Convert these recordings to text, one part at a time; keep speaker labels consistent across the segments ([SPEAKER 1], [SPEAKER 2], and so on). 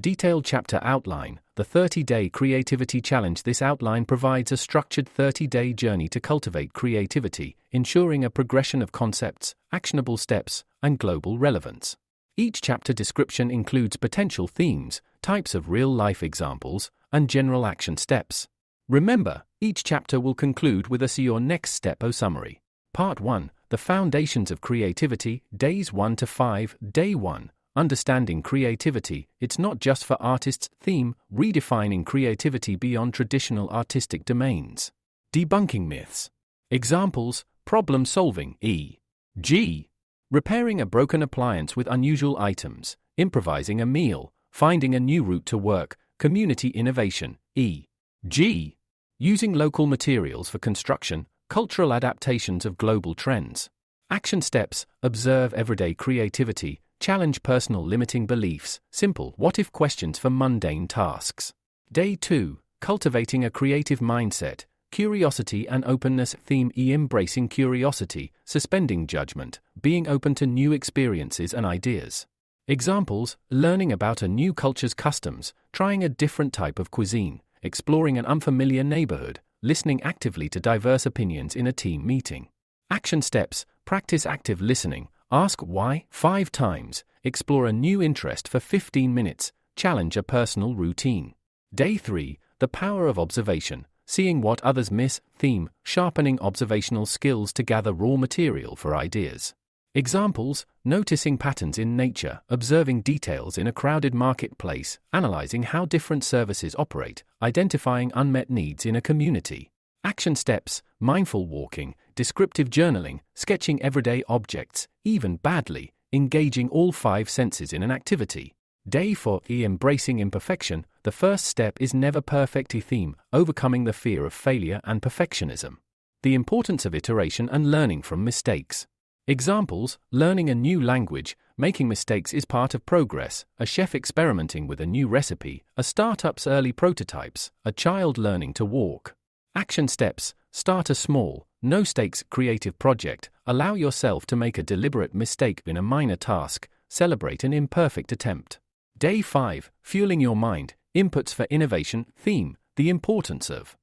[SPEAKER 1] Detailed chapter outline, the 30-day creativity challenge. This outline provides a structured 30-day journey to cultivate creativity, ensuring a progression of concepts, actionable steps, and global relevance. Each chapter description includes potential themes, types of real-life examples, and general action steps. Remember, each chapter will conclude with a see your next step summary. Part 1, The Foundations of Creativity, Days 1 to 5, Day 1. Understanding creativity, it's not just for artists. Theme, redefining creativity beyond traditional artistic domains. Debunking myths. Examples, problem solving, e.g., repairing a broken appliance with unusual items, improvising a meal, finding a new route to work, community innovation, e.g., using local materials for construction, cultural adaptations of global trends. Action steps, observe everyday creativity, challenge personal limiting beliefs, simple what-if questions for mundane tasks. Day 2, cultivating a creative mindset, curiosity and openness. Theme, embracing curiosity, suspending judgment, being open to new experiences and ideas. Examples, learning about a new culture's customs, trying a different type of cuisine, exploring an unfamiliar neighborhood, listening actively to diverse opinions in a team meeting. Action steps, practice active listening, ask why 5 times, explore a new interest for 15 minutes, challenge a personal routine. Day 3, the power of observation, seeing what others miss. Theme, sharpening observational skills to gather raw material for ideas. Examples, noticing patterns in nature, observing details in a crowded marketplace, analyzing how different services operate, identifying unmet needs in a community. Action steps, mindful walking, descriptive journaling, sketching everyday objects, even badly, engaging all 5 senses in an activity. Day 4, embracing imperfection, the first step is never perfect. Theme, overcoming the fear of failure and perfectionism. The importance of iteration and learning from mistakes. Examples, learning a new language, making mistakes is part of progress, a chef experimenting with a new recipe, a startup's early prototypes, a child learning to walk. Action steps, start a small, no-stakes creative project, allow yourself to make a deliberate mistake in a minor task, celebrate an imperfect attempt. Day 5, fueling your mind, inputs for innovation. Theme, the importance of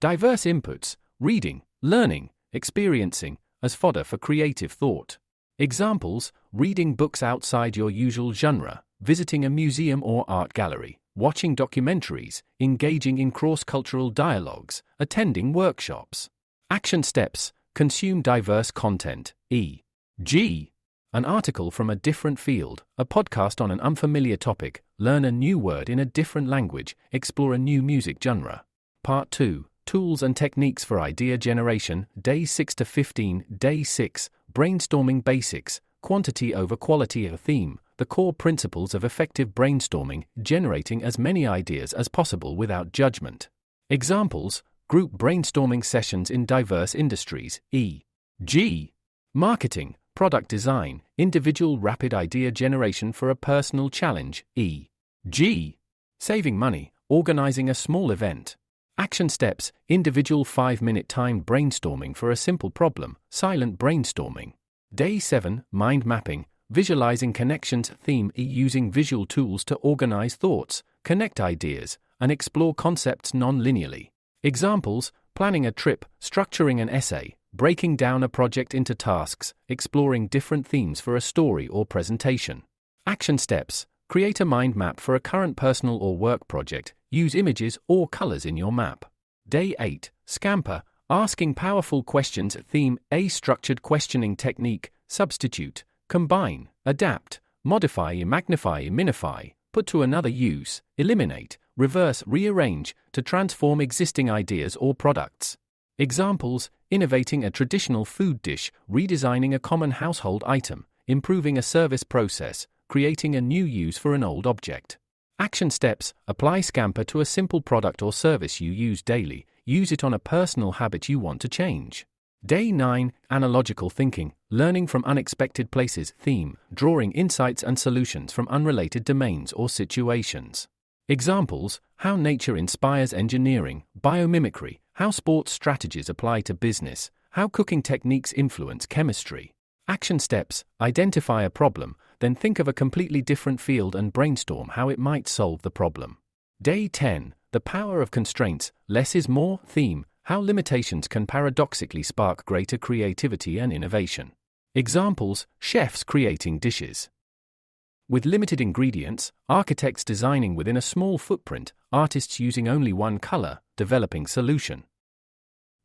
[SPEAKER 1] diverse inputs, reading, learning, experiencing, as fodder for creative thought. Examples, reading books outside your usual genre, visiting a museum or art gallery, watching documentaries, engaging in cross-cultural dialogues, attending workshops. Action steps, consume diverse content, e.g., an article from a different field, a podcast on an unfamiliar topic, learn a new word in a different language, explore a new music genre. Part 2, Tools and Techniques for Idea Generation, Days 6 to 15, Day 6, Brainstorming Basics, Quantity over Quality. A theme, the core principles of effective brainstorming, generating as many ideas as possible without judgment. Examples, group brainstorming sessions in diverse industries, e.g., marketing, product design, individual rapid idea generation for a personal challenge, e.g., saving money, organizing a small event. Action steps, individual 5-minute timed brainstorming for a simple problem, silent brainstorming. Day 7, mind mapping, visualizing connections. Theme, using visual tools to organize thoughts, connect ideas, and explore concepts non-linearly. Examples, planning a trip, structuring an essay, breaking down a project into tasks, exploring different themes for a story or presentation. Action steps, create a mind map for a current personal or work project, use images or colors in your map. Day 8, Scamper, asking powerful questions. Theme, a structured questioning technique, substitute, combine, adapt, modify, magnify, minify, put to another use, eliminate, reverse, rearrange, to transform existing ideas or products. Examples, innovating a traditional food dish, redesigning a common household item, improving a service process, creating a new use for an old object. Action steps, apply Scamper to a simple product or service you use daily, use it on a personal habit you want to change. Day 9, Analogical Thinking, learning from unexpected places. Theme, drawing insights and solutions from unrelated domains or situations. Examples, how nature inspires engineering, biomimicry, how sports strategies apply to business, how cooking techniques influence chemistry. Action steps, identify a problem, then think of a completely different field and brainstorm how it might solve the problem. Day 10. The Power of Constraints, Less is More theme, how limitations can paradoxically spark greater creativity and innovation. Examples: chefs creating dishes with limited ingredients, architects designing within a small footprint, artists using only one color, developing solution.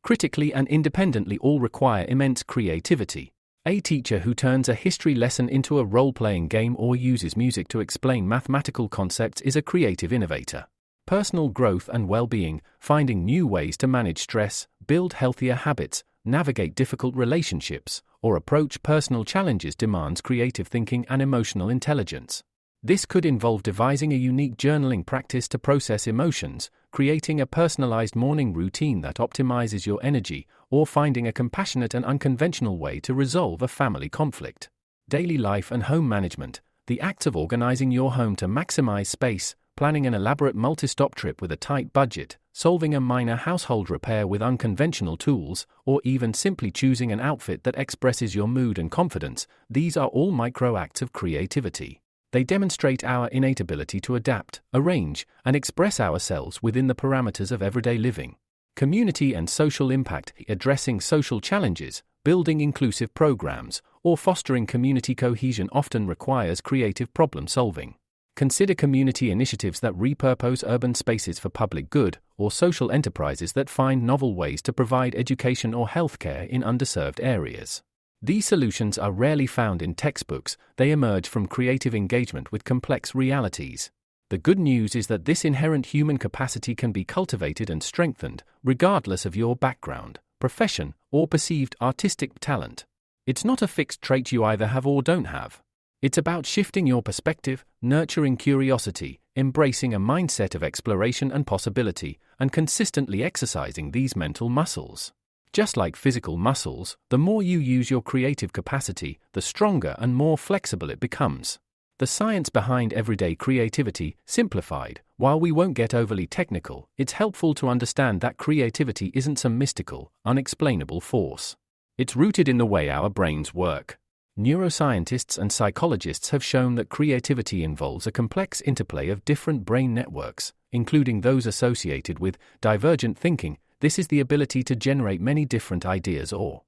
[SPEAKER 1] Critically and independently all require immense creativity. A teacher who turns a history lesson into a role-playing game or uses music to explain mathematical concepts is a creative innovator. Personal growth and well-being, finding new ways to manage stress, build healthier habits, navigate difficult relationships, or approach personal challenges demands creative thinking and emotional intelligence. This could involve devising a unique journaling practice to process emotions, creating a personalized morning routine that optimizes your energy, or finding a compassionate and unconventional way to resolve a family conflict. Daily life and home management, the act of organizing your home to maximize space, planning an elaborate multi-stop trip with a tight budget, solving a minor household repair with unconventional tools, or even simply choosing an outfit that expresses your mood and confidence, these are all micro acts of creativity. They demonstrate our innate ability to adapt, arrange, and express ourselves within the parameters of everyday living. Community and social impact, addressing social challenges, building inclusive programs, or fostering community cohesion often requires creative problem solving. Consider community initiatives that repurpose urban spaces for public good, or social enterprises that find novel ways to provide education or healthcare in underserved areas. These solutions are rarely found in textbooks, they emerge from creative engagement with complex realities. The good news is that this inherent human capacity can be cultivated and strengthened, regardless of your background, profession, or perceived artistic talent. It's not a fixed trait you either have or don't have. It's about shifting your perspective, nurturing curiosity, embracing a mindset of exploration and possibility, and consistently exercising these mental muscles. Just like physical muscles, the more you use your creative capacity, the stronger and more flexible it becomes. The science behind everyday creativity, simplified. While we won't get overly technical, it's helpful to understand that creativity isn't some mystical, unexplainable force. It's rooted in the way our brains work. Neuroscientists and psychologists have shown that creativity involves a complex interplay of different brain networks, including those associated with divergent thinking. This is the ability to generate many different ideas or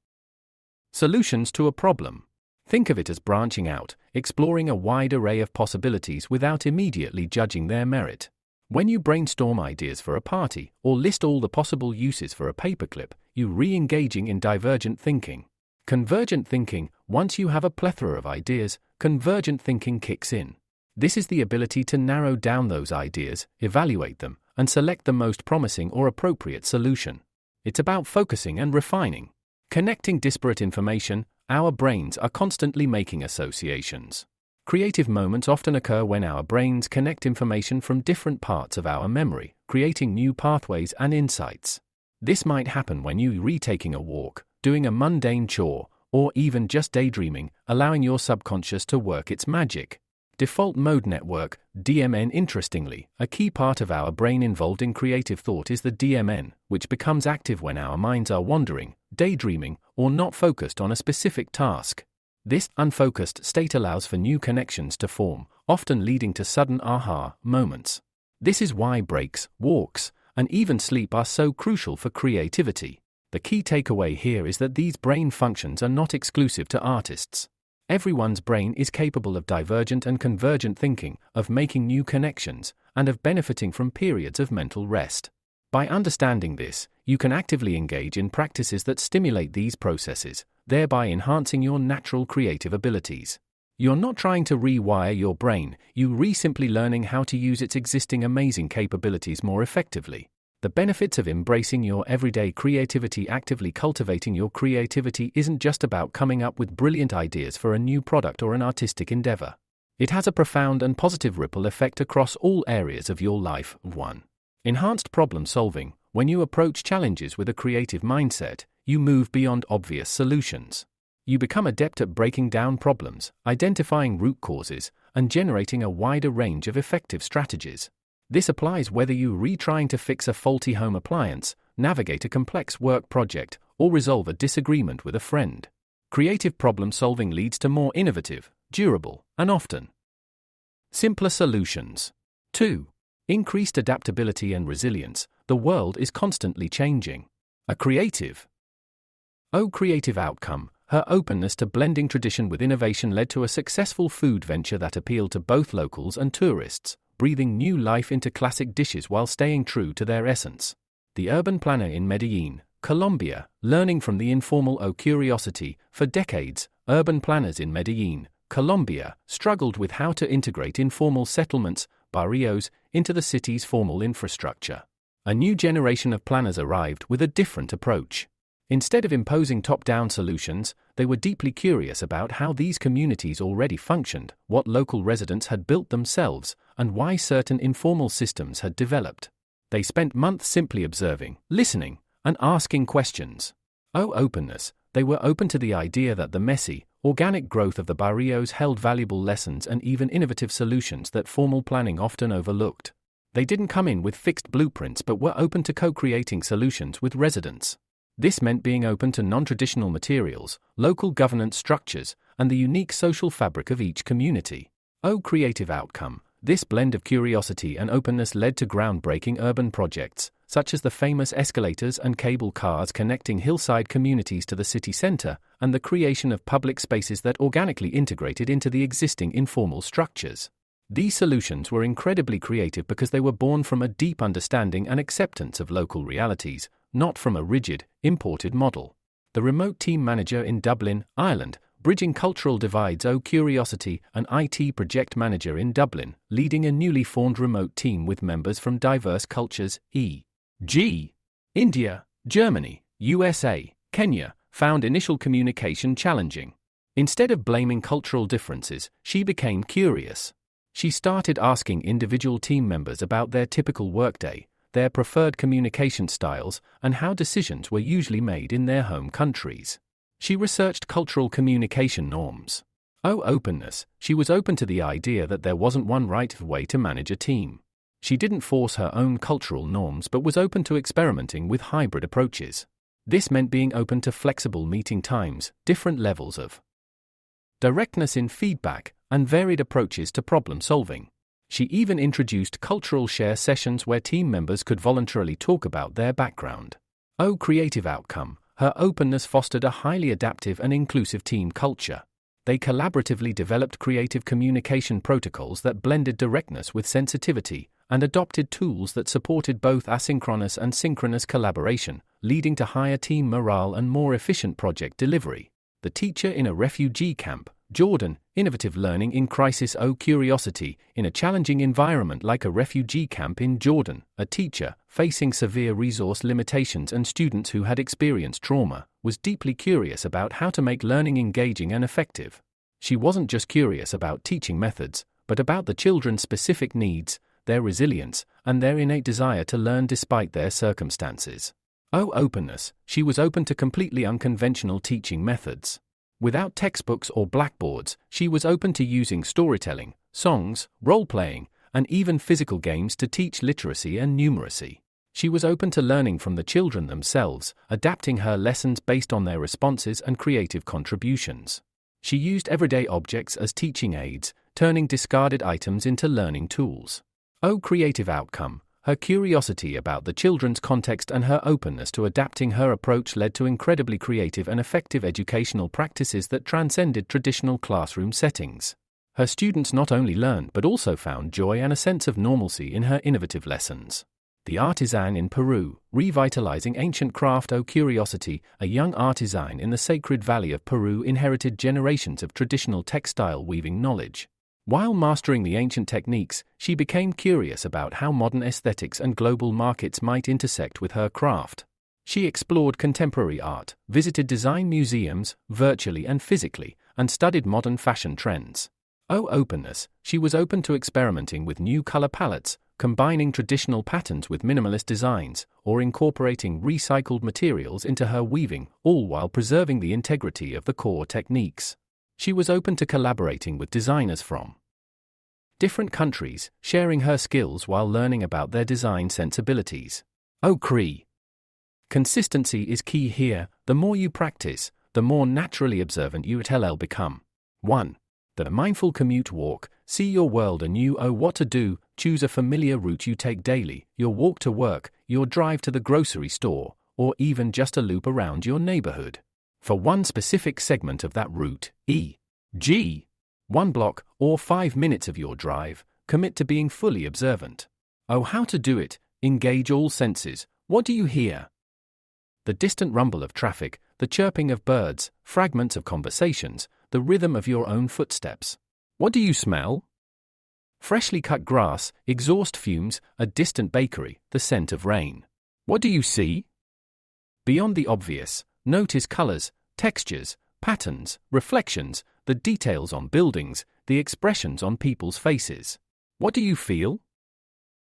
[SPEAKER 1] solutions to a problem. Think of it as branching out, exploring a wide array of possibilities without immediately judging their merit. When you brainstorm ideas for a party, or list all the possible uses for a paperclip, you're re-engaging in divergent thinking. Convergent thinking, once you have a plethora of ideas, convergent thinking kicks in. This is the ability to narrow down those ideas, evaluate them, and select the most promising or appropriate solution. It's about focusing and refining. Connecting disparate information, our brains are constantly making associations. Creative moments often occur when our brains connect information from different parts of our memory, creating new pathways and insights. This might happen when you're retaking a walk, doing a mundane chore, or even just daydreaming, allowing your subconscious to work its magic. Default Mode Network, DMN. Interestingly, a key part of our brain involved in creative thought is the DMN, which becomes active when our minds are wandering, daydreaming, or not focused on a specific task. This unfocused state allows for new connections to form, often leading to sudden aha moments. This is why breaks, walks, and even sleep are so crucial for creativity. The key takeaway here is that these brain functions are not exclusive to artists. Everyone's brain is capable of divergent and convergent thinking, of making new connections, and of benefiting from periods of mental rest. By understanding this, you can actively engage in practices that stimulate these processes, thereby enhancing your natural creative abilities. You're not trying to rewire your brain, you're simply learning how to use its existing amazing capabilities more effectively. The benefits of embracing your everyday creativity. Actively cultivating your creativity isn't just about coming up with brilliant ideas for a new product or an artistic endeavor. It has a profound and positive ripple effect across all areas of your life. 1. Enhanced problem solving. When you approach challenges with a creative mindset, you move beyond obvious solutions. You become adept at breaking down problems, identifying root causes, and generating a wider range of effective strategies. This applies whether you're trying to fix a faulty home appliance, navigate a complex work project, or resolve a disagreement with a friend. Creative problem solving leads to more innovative, durable, and often simpler solutions. 2. Increased adaptability and resilience. The world is constantly changing. A creative outcome. Her openness to blending tradition with innovation led to a successful food venture that appealed to both locals and tourists, breathing new life into classic dishes while staying true to their essence. The urban planner in Medellin, Colombia, learning from the informal O Curiosity. For decades, urban planners in Medellin, Colombia, struggled with how to integrate informal settlements, barrios, into the city's formal infrastructure. A new generation of planners arrived with a different approach. Instead of imposing top-down solutions, they were deeply curious about how these communities already functioned, what local residents had built themselves, and why certain informal systems had developed. They spent months simply observing, listening, and asking questions. Openness. They were open to the idea that the messy, organic growth of the barrios held valuable lessons and even innovative solutions that formal planning often overlooked. They didn't come in with fixed blueprints but were open to co-creating solutions with residents. This meant being open to non-traditional materials, local governance structures, and the unique social fabric of each community. Creative outcome. This blend of curiosity and openness led to groundbreaking urban projects, such as the famous escalators and cable cars connecting hillside communities to the city center, and the creation of public spaces that organically integrated into the existing informal structures. These solutions were incredibly creative because they were born from a deep understanding and acceptance of local realities, not from a rigid, imported model. The remote team manager in Dublin, Ireland, bridging cultural divides. Curiosity, an IT project manager in Dublin, leading a newly formed remote team with members from diverse cultures, e.g., India, Germany, USA, Kenya, found initial communication challenging. Instead of blaming cultural differences, she became curious. She started asking individual team members about their typical workday, their preferred communication styles, and how decisions were usually made in their home countries. She researched cultural communication norms. Openness. She was open to the idea that there wasn't one right way to manage a team. She didn't force her own cultural norms but was open to experimenting with hybrid approaches. This meant being open to flexible meeting times, different levels of directness in feedback, and varied approaches to problem solving. She even introduced cultural share sessions where team members could voluntarily talk about their background. Creative outcome. Her openness fostered a highly adaptive and inclusive team culture. They collaboratively developed creative communication protocols that blended directness with sensitivity, and adopted tools that supported both asynchronous and synchronous collaboration, leading to higher team morale and more efficient project delivery. The teacher in a refugee camp, Jordan, innovative learning in crisis. Curiosity. In a challenging environment like a refugee camp in Jordan, a teacher, facing severe resource limitations and students who had experienced trauma, was deeply curious about how to make learning engaging and effective. She wasn't just curious about teaching methods, but about the children's specific needs, their resilience, and their innate desire to learn despite their circumstances. Openness. She was open to completely unconventional teaching methods. Without textbooks or blackboards, she was open to using storytelling, songs, role-playing, and even physical games to teach literacy and numeracy. She was open to learning from the children themselves, adapting her lessons based on their responses and creative contributions. She used everyday objects as teaching aids, turning discarded items into learning tools. Creative outcome. Her curiosity about the children's context and her openness to adapting her approach led to incredibly creative and effective educational practices that transcended traditional classroom settings. Her students not only learned but also found joy and a sense of normalcy in her innovative lessons. The artisan in Peru, revitalizing ancient craft. Curiosity, a young artisan in the Sacred Valley of Peru, inherited generations of traditional textile weaving knowledge. While mastering the ancient techniques, she became curious about how modern aesthetics and global markets might intersect with her craft. She explored contemporary art, visited design museums, virtually and physically, and studied modern fashion trends. Openness. She was open to experimenting with new color palettes, combining traditional patterns with minimalist designs, or incorporating recycled materials into her weaving, all while preserving the integrity of the core techniques. She was open to collaborating with designers from different countries, sharing her skills while learning about their design sensibilities. Consistency is key here. The more you practice, the more naturally observant you will become. 1. The mindful commute walk, see your world anew. Oh, what to do, choose a familiar route you take daily, your walk to work, your drive to the grocery store, or even just a loop around your neighborhood. For one specific segment of that route, e.g., 1 block or 5 minutes of your drive, commit to being fully observant. Oh, how to do it, engage all senses. What do you hear? The distant rumble of traffic, the chirping of birds, fragments of conversations, the rhythm of your own footsteps. What do you smell? Freshly cut grass, exhaust fumes, a distant bakery, the scent of rain. What do you see? Beyond the obvious, notice colors, textures, patterns, reflections, the details on buildings, the expressions on people's faces. What do you feel?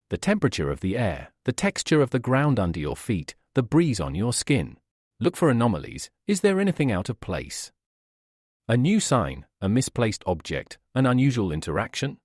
[SPEAKER 1] The temperature of the air, the texture of the ground under your feet, the breeze on your skin. Look for anomalies. Is there anything out of place? A new sign, a misplaced object, an unusual interaction?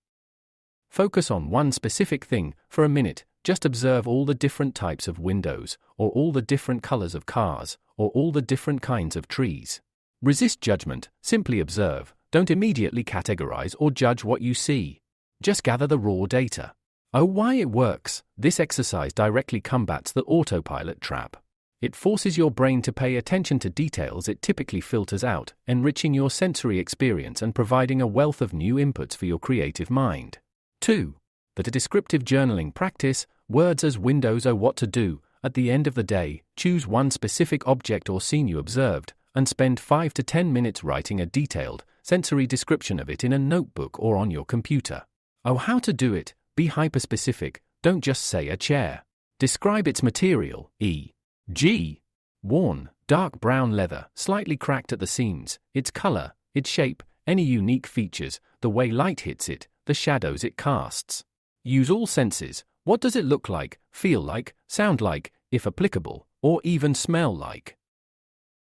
[SPEAKER 1] Focus on one specific thing for a minute. Just observe all the different types of windows, or all the different colors of cars, or all the different kinds of trees. Resist judgment, simply observe. Don't immediately categorize or judge what you see. Just gather the raw data. Oh, why it works. This exercise directly combats the autopilot trap. It forces your brain to pay attention to details it typically filters out, enriching your sensory experience and providing a wealth of new inputs for your creative mind. 2. That a descriptive journaling practice, words as windows. Oh, what to do. At the end of the day, choose one specific object or scene you observed, and spend 5 to 10 minutes writing a detailed, sensory description of it in a notebook or on your computer. Oh, how to do it. Be hyperspecific. Don't just say a chair. Describe its material, e.g., worn, dark brown leather, slightly cracked at the seams, its color, its shape, any unique features, the way light hits it, the shadows it casts. Use all senses. What does it look like, feel like, sound like, if applicable, or even smell like?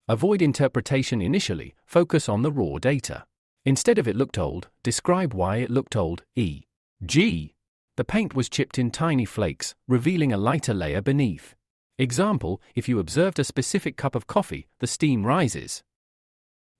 [SPEAKER 1] Avoid interpretation initially, focus on the raw data. Instead of it looked old, describe why it looked old, e.g., the paint was chipped in tiny flakes, revealing a lighter layer beneath. Example, if you observed a specific cup of coffee, the steam rises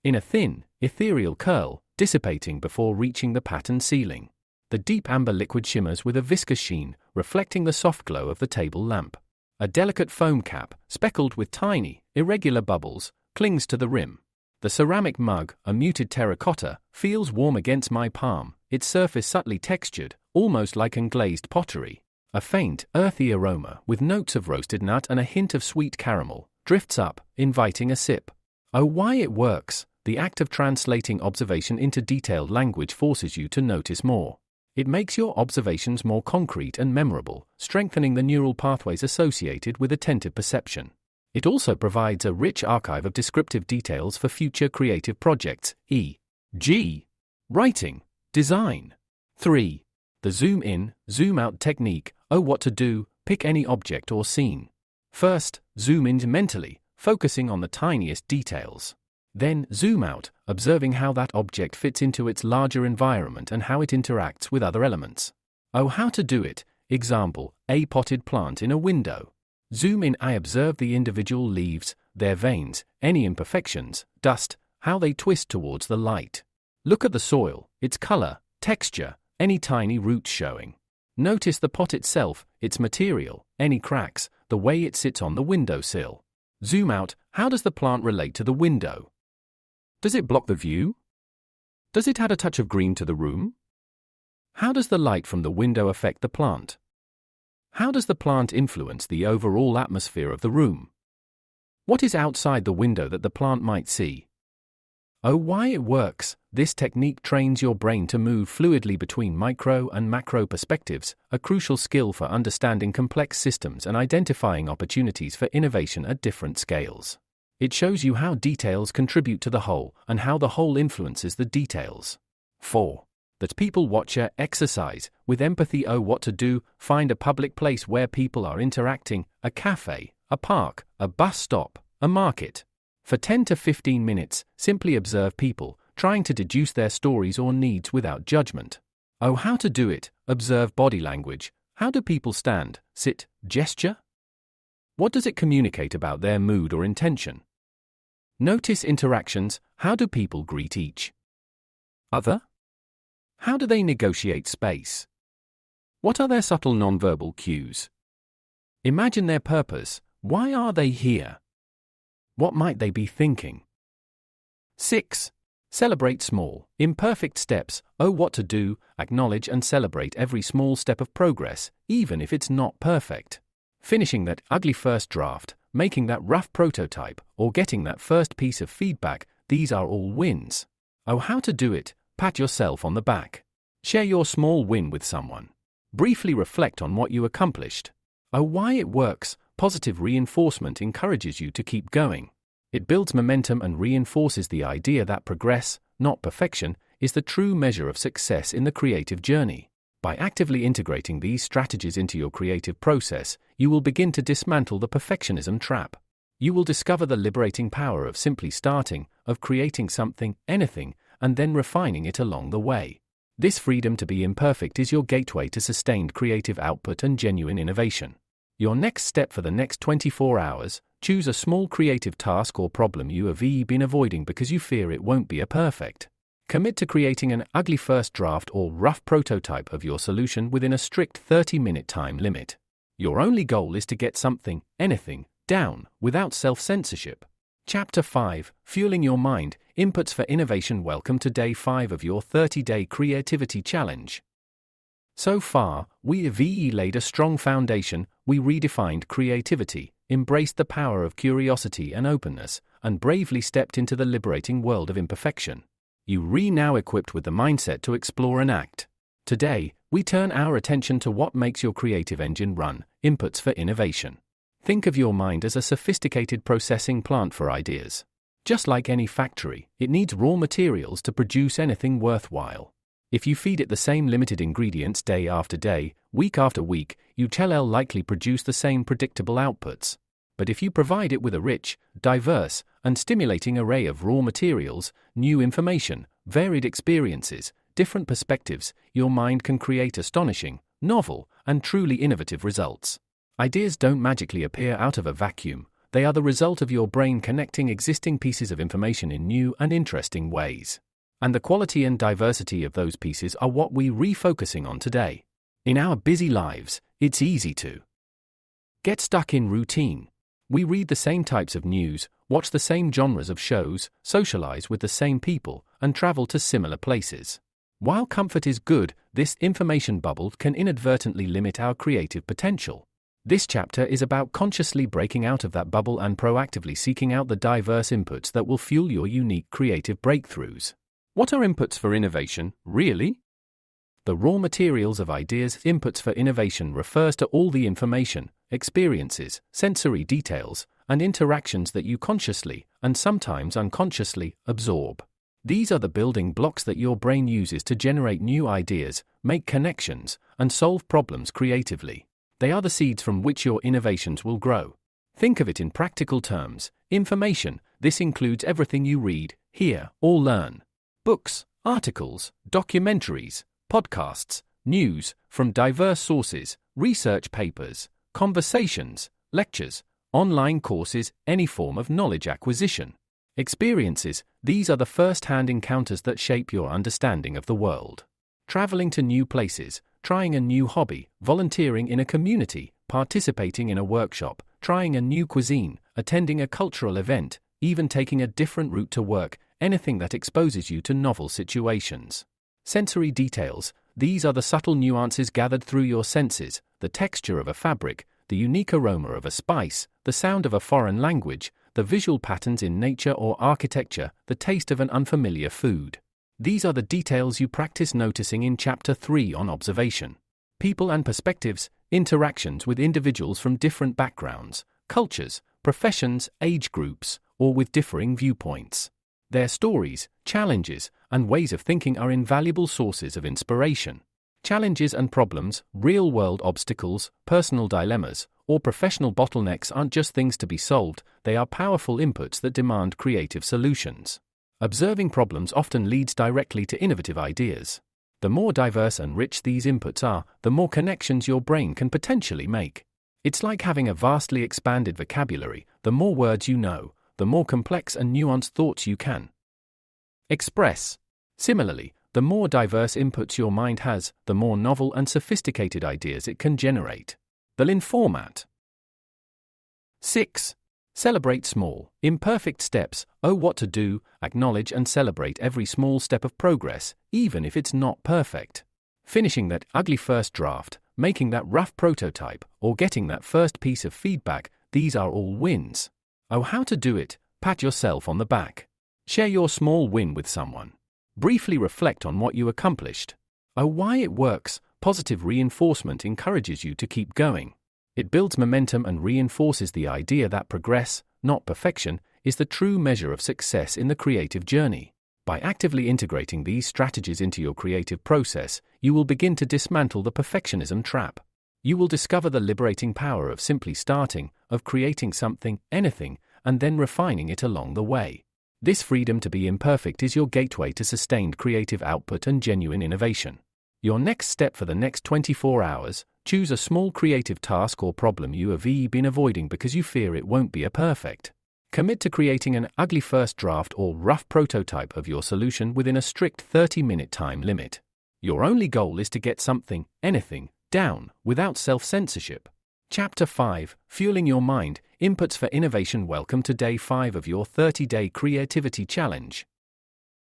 [SPEAKER 1] in a thin, ethereal curl, dissipating before reaching the patterned ceiling. The deep amber liquid shimmers with a viscous sheen, reflecting the soft glow of the table lamp. A delicate foam cap, speckled with tiny, irregular bubbles, clings to the rim. The ceramic mug, a muted terracotta, feels warm against my palm, its surface subtly textured, almost like unglazed pottery. A faint, earthy aroma, with notes of roasted nut and a hint of sweet caramel, drifts up, inviting a sip. Oh, why it works. The act of translating observation into detailed language forces you to notice more. It makes your observations more concrete and memorable, strengthening the neural pathways associated with attentive perception. It also provides a rich archive of descriptive details for future creative projects, e.g., writing, design. 3. The zoom in, zoom out technique. Oh, what to do. Pick any object or scene. First, zoom in mentally, focusing on the tiniest details. Then, zoom out, observing how that object fits into its larger environment and how it interacts with other elements. Oh, how to do it. Example, a potted plant in a window. Zoom in. I observe the individual leaves, their veins, any imperfections, dust, how they twist towards the light. Look at the soil, its color, texture, any tiny roots showing. Notice the pot itself, its material, any cracks, the way it sits on the windowsill. Zoom out. How does the plant relate to the window? Does it block the view? Does it add a touch of green to the room? How does the light from the window affect the plant? How does the plant influence the overall atmosphere of the room? What is outside the window that the plant might see? Oh, why it works. This technique trains your brain to move fluidly between micro and macro perspectives, a crucial skill for understanding complex systems and identifying opportunities for innovation at different scales. It shows you how details contribute to the whole and how the whole influences the details. 4. That people watcher exercise with empathy. Oh, what to do. Find a public place where people are interacting, a cafe, a park, a bus stop, a market. For 10 to 15 minutes, simply observe people, trying to deduce their stories or needs without judgment. Oh, how to do it. Observe body language. How do people stand, sit, gesture? What does it communicate about their mood or intention? Notice interactions. How do people greet each other? How do they negotiate space? What are their subtle nonverbal cues? Imagine their purpose. Why are they here? What might they be thinking? 6. Celebrate small, imperfect steps. Oh, what to do, acknowledge and celebrate every small step of progress, even if it's not perfect. Finishing that ugly first draft, making that rough prototype, or getting that first piece of feedback, these are all wins. Oh, how to do it. Pat yourself on the back. Share your small win with someone. Briefly reflect on what you accomplished. Oh, why it works. Positive reinforcement encourages you to keep going. It builds momentum and reinforces the idea that progress, not perfection, is the true measure of success in the creative journey. By actively integrating these strategies into your creative process, you will begin to dismantle the perfectionism trap. You will discover the liberating power of simply starting, of creating something, anything, and then refining it along the way. This freedom to be imperfect is your gateway to sustained creative output and genuine innovation. Your next step for the next 24 hours, choose a small creative task or problem you have been avoiding because you fear it won't be perfect. Commit to creating an ugly first draft or rough prototype of your solution within a strict 30-minute time limit. Your only goal is to get something, anything, down, without self-censorship. Chapter 5, Fueling Your Mind, Inputs for Innovation. Welcome to Day 5 of your 30-Day Creativity Challenge. So far, we have laid a strong foundation. We redefined creativity, embraced the power of curiosity and openness, and bravely stepped into the liberating world of imperfection. You now equipped with the mindset to explore and act. Today, we turn our attention to what makes your creative engine run, inputs for innovation. Think of your mind as a sophisticated processing plant for ideas. Just like any factory, it needs raw materials to produce anything worthwhile. If you feed it the same limited ingredients day after day, week after week, you will likely produce the same predictable outputs. But if you provide it with a rich, diverse, and stimulating array of raw materials, new information, varied experiences, different perspectives, your mind can create astonishing, novel, and truly innovative results. Ideas don't magically appear out of a vacuum. They are the result of your brain connecting existing pieces of information in new and interesting ways. And the quality and diversity of those pieces are what we're refocusing on today. In our busy lives, it's easy to get stuck in routine. We read the same types of news, watch the same genres of shows, socialize with the same people, and travel to similar places. While comfort is good, this information bubble can inadvertently limit our creative potential. This chapter is about consciously breaking out of that bubble and proactively seeking out the diverse inputs that will fuel your unique creative breakthroughs. What are inputs for innovation, really? The raw materials of ideas. Inputs for innovation refers to all the information, experiences, sensory details, and interactions that you consciously, and sometimes unconsciously, absorb. These are the building blocks that your brain uses to generate new ideas, make connections, and solve problems creatively. They are the seeds from which your innovations will grow. Think of it in practical terms. Information. This includes everything you read, hear, or learn. Books, articles, documentaries, podcasts, news, from diverse sources, research papers, conversations, lectures, online courses, any form of knowledge acquisition. Experiences. These are the first-hand encounters that shape your understanding of the world. Traveling to new places, trying a new hobby, volunteering in a community, participating in a workshop, trying a new cuisine, attending a cultural event, even taking a different route to work, anything that exposes you to novel situations. Sensory details. These are the subtle nuances gathered through your senses, the texture of a fabric, the unique aroma of a spice, the sound of a foreign language, the visual patterns in nature or architecture, the taste of an unfamiliar food. These are the details you practice noticing in Chapter 3 on observation. People and perspectives. Interactions with individuals from different backgrounds, cultures, professions, age groups, or with differing viewpoints. Their stories, challenges, and ways of thinking are invaluable sources of inspiration. Challenges and problems, real-world obstacles, personal dilemmas, or professional bottlenecks aren't just things to be solved, they are powerful inputs that demand creative solutions. Observing problems often leads directly to innovative ideas. The more diverse and rich these inputs are, the more connections your brain can potentially make. It's like having a vastly expanded vocabulary. The more words you know, the more complex and nuanced thoughts you can express. Similarly, The more diverse inputs your mind has, the more novel and sophisticated ideas it can generate. The Lean format. 6. Celebrate small, imperfect steps. Oh, what to do, acknowledge and celebrate every small step of progress, even if it's not perfect. Finishing that ugly first draft, making that rough prototype, or getting that first piece of feedback, these are all wins. Oh, how to do it? Pat yourself on the back. Share your small win with someone. Briefly reflect on what you accomplished. Oh, why it works. Positive reinforcement encourages you to keep going. It builds momentum and reinforces the idea that progress, not perfection, is the true measure of success in the creative journey. By actively integrating these strategies into your creative process, you will begin to dismantle the perfectionism trap. You will discover the liberating power of simply starting, of creating something, anything, and then refining it along the way. This freedom to be imperfect is your gateway to sustained creative output and genuine innovation. Your next step for the next 24 hours, choose a small creative task or problem you have been avoiding because you fear it won't be perfect. Commit to creating an ugly first draft or rough prototype of your solution within a strict 30-minute time limit. Your only goal is to get something, anything, down, without self-censorship. Chapter 5, Fueling Your Mind, Inputs for Innovation. Welcome to Day 5 of your 30-Day Creativity Challenge.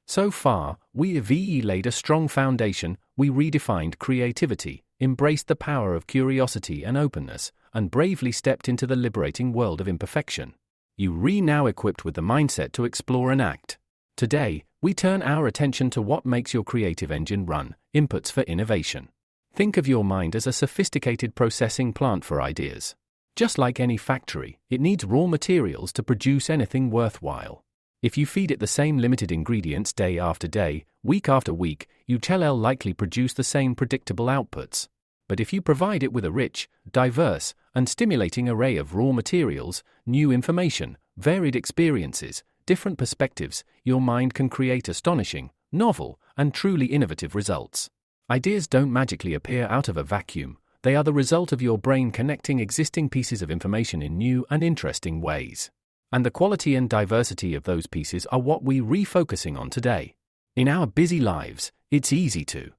[SPEAKER 1] So far, we have laid a strong foundation. We redefined creativity, embraced the power of curiosity and openness, and bravely stepped into the liberating world of imperfection. You now equipped with the mindset to explore and act. Today, we turn our attention to what makes your creative engine run, inputs for innovation. Think of your mind as a sophisticated processing plant for ideas. Just like any factory, it needs raw materials to produce anything worthwhile. If you feed it the same limited ingredients day after day, week after week, you will likely produce the same predictable outputs. But if you provide it with a rich, diverse, and stimulating array of raw materials, new information, varied experiences, different perspectives, your mind can create astonishing, novel, and truly innovative results. Ideas don't magically appear out of a vacuum. They are the result of your brain connecting existing pieces of information in new and interesting ways. And the quality and diversity of those pieces are what we're refocusing on today. In our busy lives, it's easy to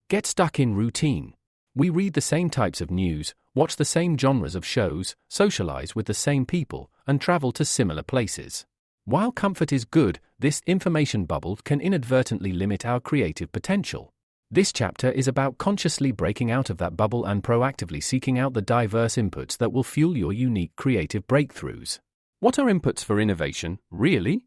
[SPEAKER 1] get stuck in routine. We read the same types of news, watch the same genres of shows, socialize with the same people, and travel to similar places. While comfort is good, this information bubble can inadvertently limit our creative potential. This chapter is about consciously breaking out of that bubble and proactively seeking out the diverse inputs that will fuel your unique creative breakthroughs. What are inputs for innovation, really?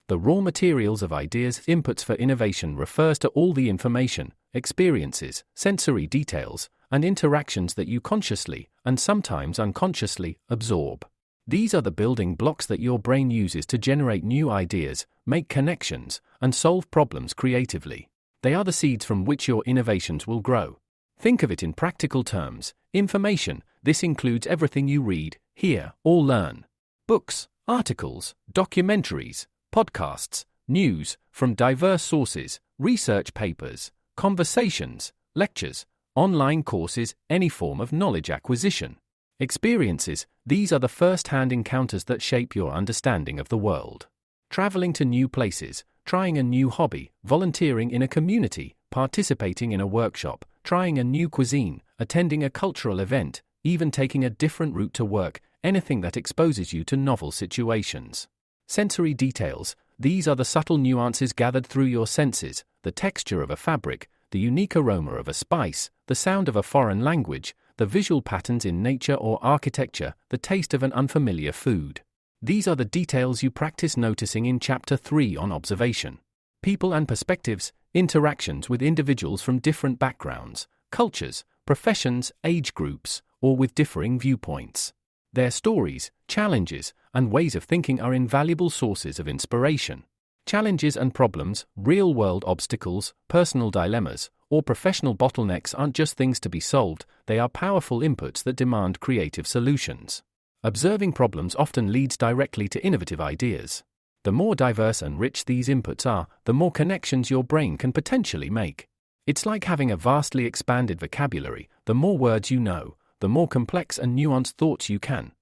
[SPEAKER 1] The raw materials of ideas. Inputs for innovation refers to all the information, experiences, sensory details, and interactions that you consciously, and sometimes unconsciously, absorb. These are the building blocks that your brain uses to generate new ideas, make connections, and solve problems creatively. They are the seeds from which your innovations will grow. Think of it in practical terms. Information. This includes everything you read, hear, or learn. Books, articles, documentaries, podcasts, news, from diverse sources, research papers, conversations, lectures, online courses, any form of knowledge acquisition. Experiences. These are the first-hand encounters that shape your understanding of the world. Traveling to new places, trying a new hobby, volunteering in a community, participating in a workshop, trying a new cuisine, attending a cultural event, even taking a different route to work, anything that exposes you to novel situations. Sensory details. These are the subtle nuances gathered through your senses, the texture of a fabric, the unique aroma of a spice, the sound of a foreign language, the visual patterns in nature or architecture, the taste of an unfamiliar food. These are the details you practice noticing in Chapter 3 on observation. People and perspectives. Interactions with individuals from different backgrounds, cultures, professions, age groups, or with differing viewpoints. Their stories, challenges, and ways of thinking are invaluable sources of inspiration. Challenges and problems, real-world obstacles, personal dilemmas, or professional bottlenecks aren't just things to be solved, they are powerful inputs that demand creative solutions. Observing problems often leads directly to innovative ideas. The more diverse and rich these inputs are, the more connections your brain can potentially make. It's like having a vastly expanded vocabulary. The more words you know, the more complex and nuanced thoughts you can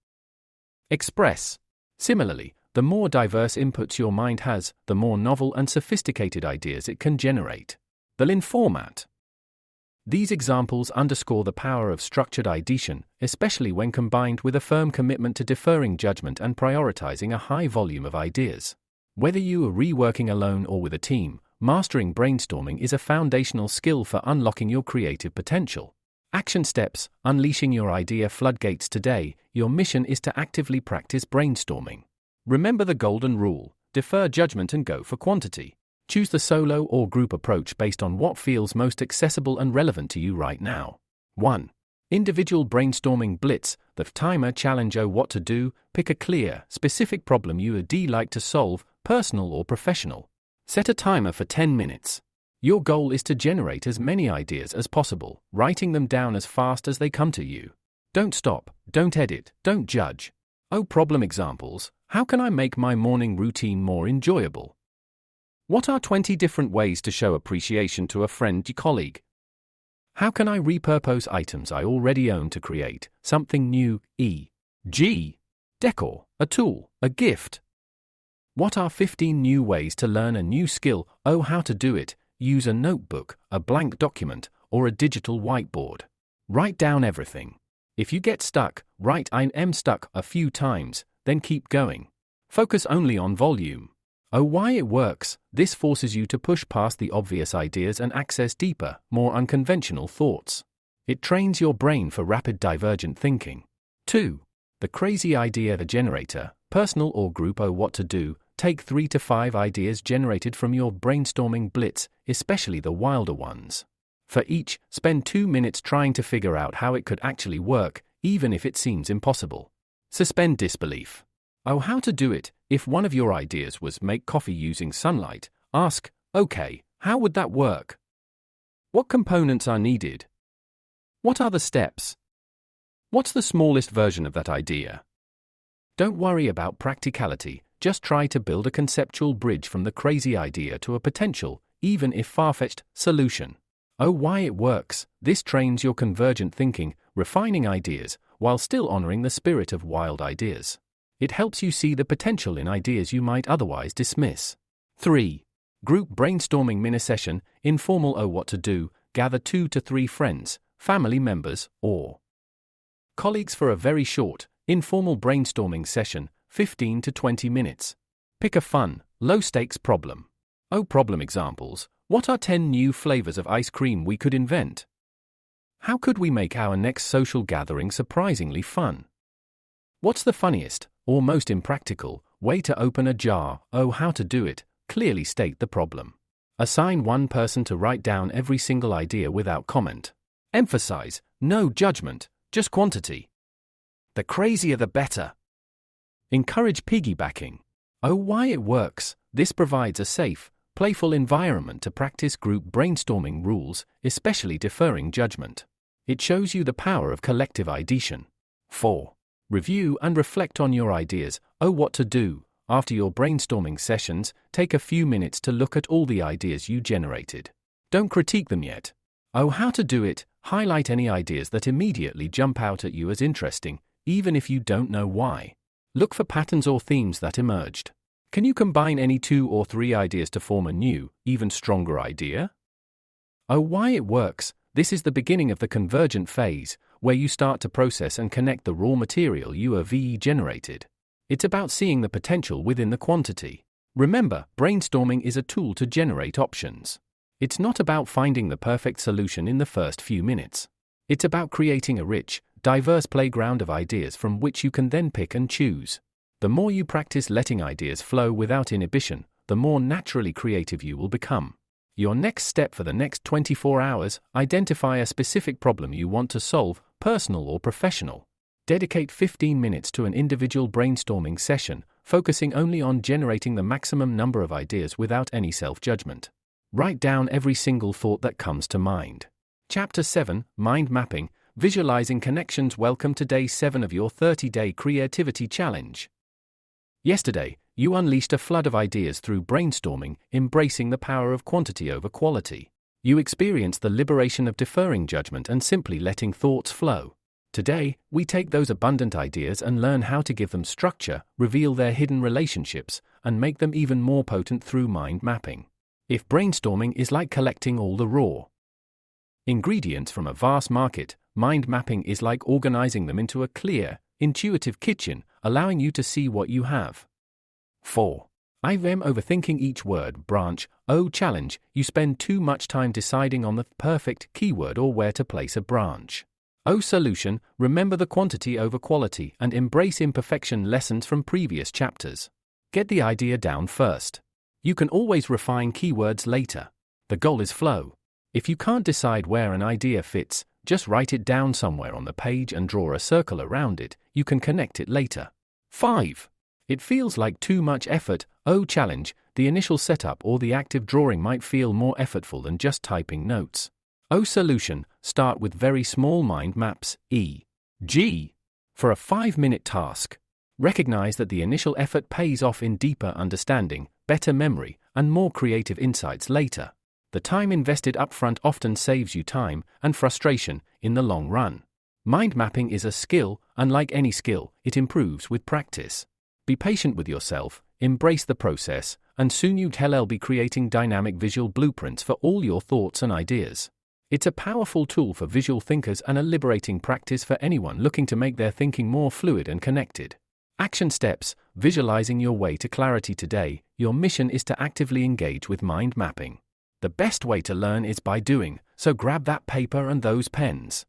[SPEAKER 1] express. Similarly, the more diverse inputs your mind has, the more novel and sophisticated ideas it can generate. The Lean format. These examples underscore the power of structured ideation, especially when combined with a firm commitment to deferring judgment and prioritizing a high volume of ideas. Whether you are reworking alone or with a team, mastering brainstorming is a foundational skill for unlocking your creative potential. Action steps: unleashing your idea floodgates today. Your mission is to actively practice brainstorming. Remember the golden rule: defer judgment and go for quantity. Choose the solo or group approach based on what feels most accessible and relevant to you right now. 1. Individual brainstorming blitz. The timer challenge. What to do. Pick a clear, specific problem you would like to solve, personal or professional. Set a timer for 10 minutes. Your goal is to generate as many ideas as possible, writing them down as fast as they come to you. Don't stop, don't edit, don't judge. Problem examples: how can I make my morning routine more enjoyable? What are 20 different ways to show appreciation to a friend or colleague? How can I repurpose items I already own to create something new? E.g., decor, a tool, a gift. What are 15 new ways to learn a new skill? How to do it. Use a notebook, a blank document, or a digital whiteboard. Write down everything. If you get stuck, write "I am stuck" a few times, then keep going. Focus only on volume. Why it works. This forces you to push past the obvious ideas and access deeper, more unconventional thoughts. It trains your brain for rapid divergent thinking. 2. The crazy idea generator, personal or group. What to do. Take 3 to 5 ideas generated from your brainstorming blitz, especially the wilder ones. For each, spend 2 minutes trying to figure out how it could actually work, even if it seems impossible. Suspend disbelief. How to do it. If one of your ideas was make coffee using sunlight, ask, okay, how would that work? What components are needed? What are the steps? What's the smallest version of that idea? Don't worry about practicality, just try to build a conceptual bridge from the crazy idea to a potential, even if far-fetched, solution. Why it works. This trains your convergent thinking, refining ideas, while still honoring the spirit of wild ideas. It helps you see the potential in ideas you might otherwise dismiss. 3. Group brainstorming mini-session, informal. What to do. Gather 2 to 3 friends, family members, or colleagues for a very short, informal brainstorming session, 15 to 20 minutes. Pick a fun, low-stakes problem. Problem examples: what are 10 new flavors of ice cream we could invent? How could we make our next social gathering surprisingly fun? What's the funniest, or most impractical, way to open a jar? How to do it. Clearly state the problem. Assign one person to write down every single idea without comment. Emphasize, no judgment, just quantity. The crazier the better. Encourage piggybacking. Why it works. This provides a safe, playful environment to practice group brainstorming rules, especially deferring judgment. It shows you the power of collective ideation. 4. Review and reflect on your ideas. What to do. After your brainstorming sessions, take a few minutes to look at all the ideas you generated. Don't critique them yet. How to do it. Highlight any ideas that immediately jump out at you as interesting, even if you don't know why. Look for patterns or themes that emerged. Can you combine any 2 or 3 ideas to form a new, even stronger idea? Why it works. This is the beginning of the convergent phase, where you start to process and connect the raw material you have generated. It's about seeing the potential within the quantity. Remember, brainstorming is a tool to generate options. It's not about finding the perfect solution in the first few minutes. It's about creating a rich, diverse playground of ideas from which you can then pick and choose. The more you practice letting ideas flow without inhibition, the more naturally creative you will become. Your next step for the next 24 hours: identify a specific problem you want to solve, personal or professional. Dedicate 15 minutes to an individual brainstorming session, focusing only on generating the maximum number of ideas without any self-judgment. Write down every single thought that comes to mind. Chapter 7, Mind Mapping, Visualizing Connections. Welcome to Day 7 of your 30-day Creativity Challenge. Yesterday, you unleashed a flood of ideas through brainstorming, embracing the power of quantity over quality. You experienced the liberation of deferring judgment and simply letting thoughts flow. Today, we take those abundant ideas and learn how to give them structure, reveal their hidden relationships, and make them even more potent through mind mapping. If brainstorming is like collecting all the raw ingredients from a vast market, mind mapping is like organizing them into a clear, intuitive kitchen, allowing you to see what you have. 4. I'm overthinking each word branch. Challenge, you spend too much time deciding on the perfect keyword or where to place a branch. Solution, remember the quantity over quality and embrace imperfection lessons from previous chapters. Get the idea down first. You can always refine keywords later. The goal is flow. If you can't decide where an idea fits, just write it down somewhere on the page and draw a circle around it. You can connect it later. 5. It feels like too much effort. Challenge, the initial setup or the active drawing might feel more effortful than just typing notes. Solution, start with very small mind maps, e.g. for a 5-minute task. Recognize that the initial effort pays off in deeper understanding, better memory, and more creative insights later. The time invested upfront often saves you time and frustration in the long run. Mind mapping is a skill, and like any skill, it improves with practice. Be patient with yourself, embrace the process, and soon you'll be creating dynamic visual blueprints for all your thoughts and ideas. It's a powerful tool for visual thinkers and a liberating practice for anyone looking to make their thinking more fluid and connected. Action steps, visualizing your way to clarity today. Your mission is to actively engage with mind mapping. The best way to learn is by doing, so grab that paper and those pens.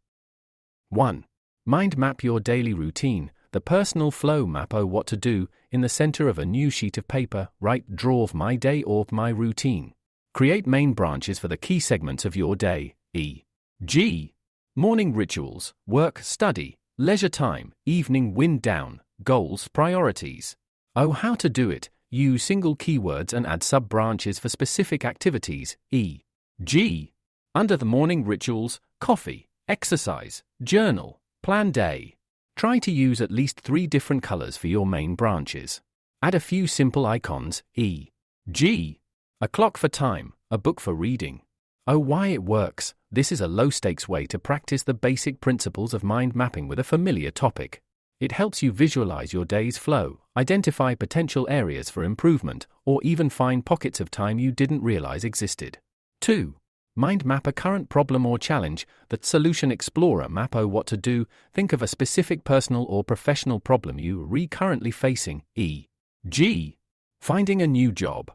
[SPEAKER 1] 1. Mind map your daily routine, the personal flow map. What to do. In the center of a new sheet of paper, write draw of my day or my routine. Create main branches for the key segments of your day, e.g. morning rituals, work, study, leisure time, evening wind down, goals, priorities. How to do it. Use single keywords and add sub-branches for specific activities, e.g. under the morning rituals, coffee, exercise, journal, plan day. Try to use at least 3 different colors for your main branches. Add a few simple icons, e.g. a clock for time, a book for reading. Why it works. This is a low-stakes way to practice the basic principles of mind mapping with a familiar topic. It helps you visualize your day's flow, identify potential areas for improvement, or even find pockets of time you didn't realize existed. 2. Mind map a current problem or challenge. The Solution Explorer map. What to do. Think of a specific personal or professional problem you are currently facing, e.g. finding a new job,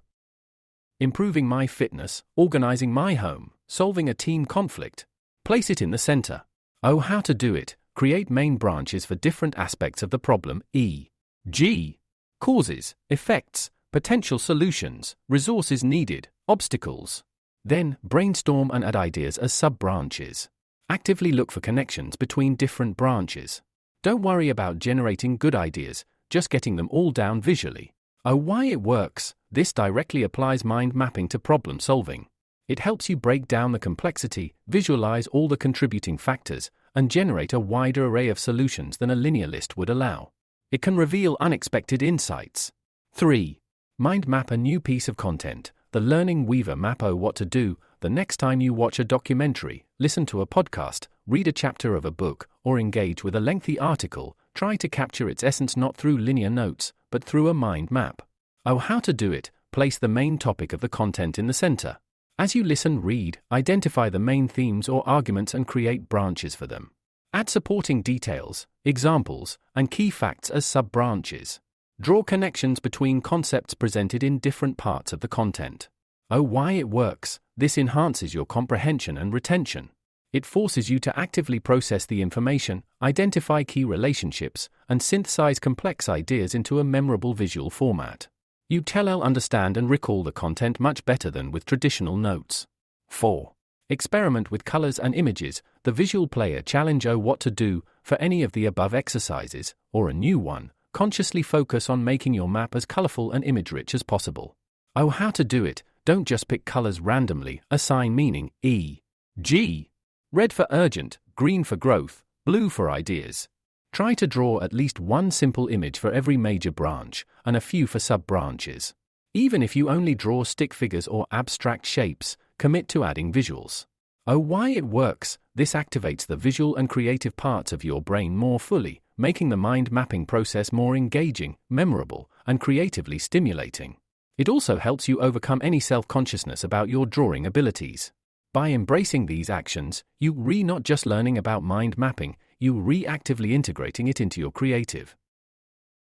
[SPEAKER 1] improving my fitness, organizing my home, solving a team conflict. Place it in the center. How to do it. Create main branches for different aspects of the problem, e.g. causes, effects, potential solutions, resources needed, obstacles. Then, brainstorm and add ideas as sub-branches. Actively look for connections between different branches. Don't worry about generating good ideas, just getting them all down visually. Why it works. This directly applies mind mapping to problem solving. It helps you break down the complexity, visualize all the contributing factors, and generate a wider array of solutions than a linear list would allow. It can reveal unexpected insights. 3. Mind map a new piece of content. The Learning Weaver map. What to do. The next time you watch a documentary, listen to a podcast, read a chapter of a book, or engage with a lengthy article, try to capture its essence not through linear notes, but through a mind map. How to do it. Place the main topic of the content in the center. As you listen, read, identify the main themes or arguments and create branches for them. Add supporting details, examples, and key facts as sub-branches. Draw connections between concepts presented in different parts of the content. Why it works. This enhances your comprehension and retention. It forces you to actively process the information, identify key relationships, and synthesize complex ideas into a memorable visual format. You understand and recall the content much better than with traditional notes. 4. Experiment with colors and images. The Visual Player Challenge. What to do. For any of the above exercises, or a new one, consciously focus on making your map as colorful and image-rich as possible. How to do it. Don't just pick colors randomly. Assign meaning, e.g. red for urgent, green for growth, blue for ideas. Try to draw at least one simple image for every major branch, and a few for sub-branches. Even if you only draw stick figures or abstract shapes, commit to adding visuals. Oh, why it works. This activates the visual and creative parts of your brain more fully, making the mind mapping process more engaging, memorable, and creatively stimulating. It also helps you overcome any self-consciousness about your drawing abilities. By embracing these actions, you not just learning about mind mapping, you actively integrating it into your creative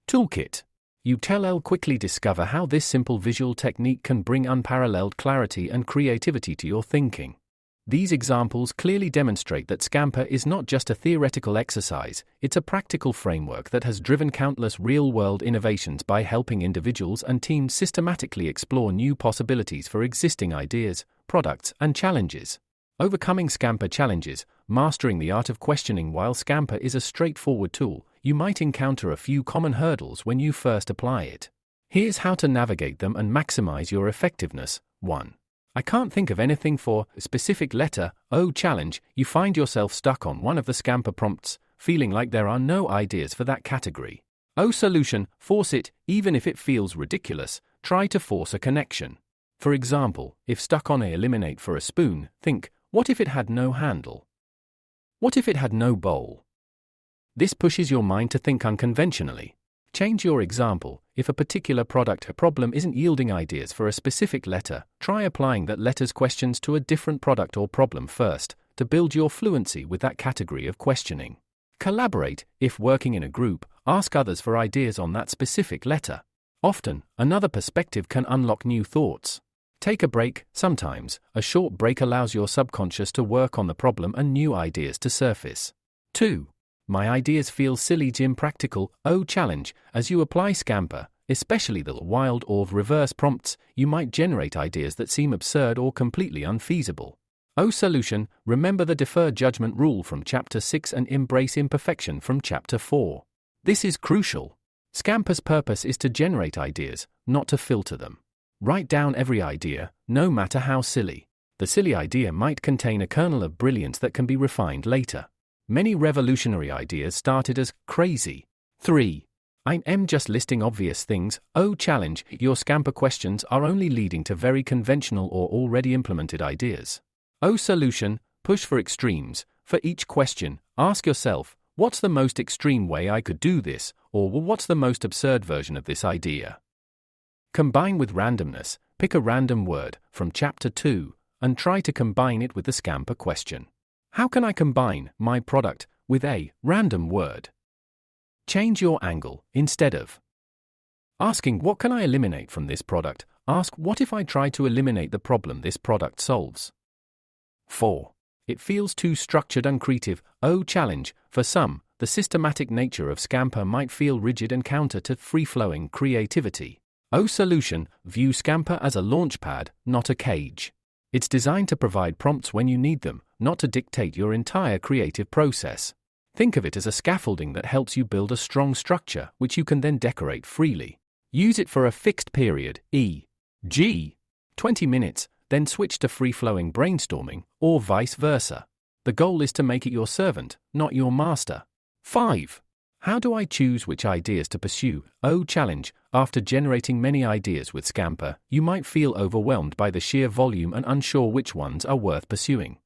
[SPEAKER 1] toolkit. You quickly discover how this simple visual technique can bring unparalleled clarity and creativity to your thinking. These examples clearly demonstrate that Scamper is not just a theoretical exercise, it's a practical framework that has driven countless real-world innovations by helping individuals and teams systematically explore new possibilities for existing ideas, products, and challenges. Overcoming Scamper challenges. Mastering the art of questioning. While Scamper is a straightforward tool, you might encounter a few common hurdles when you first apply it. Here's how to navigate them and maximize your effectiveness. 1. I can't think of anything for a specific letter. Challenge. You find yourself stuck on one of the Scamper prompts, feeling like there are no ideas for that category. Solution. Force it. Even if it feels ridiculous, try to force a connection. For example, if stuck on eliminate for a spoon, think, what if it had no handle? What if it had no bowl? This pushes your mind to think unconventionally. Change your example. If a particular product or problem isn't yielding ideas for a specific letter, try applying that letter's questions to a different product or problem first, to build your fluency with that category of questioning. Collaborate. If working in a group, ask others for ideas on that specific letter. Often, another perspective can unlock new thoughts. Take a break. Sometimes, a short break allows your subconscious to work on the problem and new ideas to surface. 2. My ideas feel silly, impractical. Challenge. As you apply Scamper, especially the wild or reverse prompts, you might generate ideas that seem absurd or completely unfeasible. Solution. Remember the defer judgment rule from Chapter 6 and embrace imperfection from Chapter 4. This is crucial. Scamper's purpose is to generate ideas, not to filter them. Write down every idea, no matter how silly. The silly idea might contain a kernel of brilliance that can be refined later. Many revolutionary ideas started as crazy. 3. I am just listing obvious things. Challenge. Your Scamper questions are only leading to very conventional or already implemented ideas. Solution. Push for extremes. For each question, ask yourself, what's the most extreme way I could do this, or what's the most absurd version of this idea? Combine with randomness. Pick a random word from Chapter 2 and try to combine it with the Scamper question. How can I combine my product with a random word? Change your angle. Instead of asking what can I eliminate from this product, ask what if I try to eliminate the problem this product solves? 4. It feels too structured and creative. Challenge. For some, the systematic nature of Scamper might feel rigid and counter to free-flowing creativity. Solution. View Scamper as a launchpad, not a cage. It's designed to provide prompts when you need them, not to dictate your entire creative process. Think of it as a scaffolding that helps you build a strong structure, which you can then decorate freely. Use it for a fixed period, e.g., 20 minutes, then switch to free-flowing brainstorming, or vice versa. The goal is to make it your servant, not your master. 5. How do I choose which ideas to pursue? Challenge. After generating many ideas with Scamper, you might feel overwhelmed by the sheer volume and unsure which ones are worth pursuing.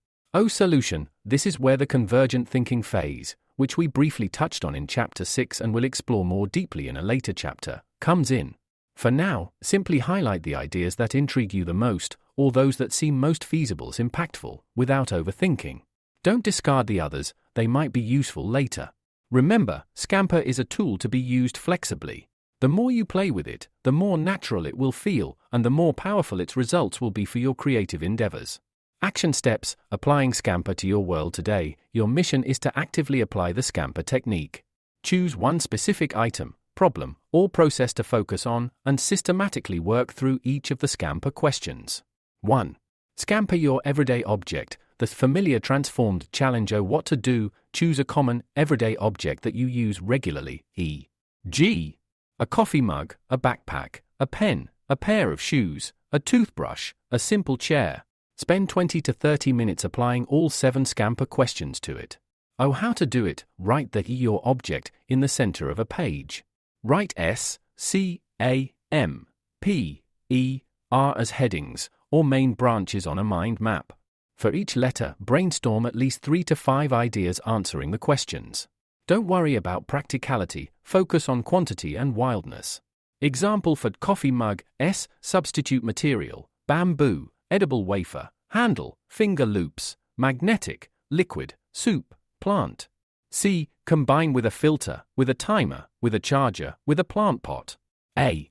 [SPEAKER 1] Solution. This is where the convergent thinking phase, which we briefly touched on in Chapter 6 and will explore more deeply in a later chapter, comes in. For now, simply highlight the ideas that intrigue you the most, or those that seem most feasible, impactful, without overthinking. Don't discard the others, they might be useful later. Remember, Scamper is a tool to be used flexibly. The more you play with it, the more natural it will feel, and the more powerful its results will be for your creative endeavors. Action steps. Applying Scamper to your world today. Your mission is to actively apply the Scamper technique. Choose one specific item, problem, or process to focus on, and systematically work through each of the Scamper questions. 1. Scamper your everyday object. The familiar transformed challenge. What to do. Choose a common, everyday object that you use regularly, e.g., a coffee mug, a backpack, a pen, a pair of shoes, a toothbrush, a simple chair. Spend 20 to 30 minutes applying all 7 Scamper questions to it. How to do it. Write your object in the center of a page. Write S, C, A, M, P, E, R as headings or main branches on a mind map. For each letter, brainstorm at least 3 to 5 ideas answering the questions. Don't worry about practicality, focus on quantity and wildness. Example for coffee mug: S. Substitute material: bamboo, edible wafer, handle, finger loops, magnetic, liquid, soup, plant. C. Combine with a filter, with a timer, with a charger, with a plant pot. A.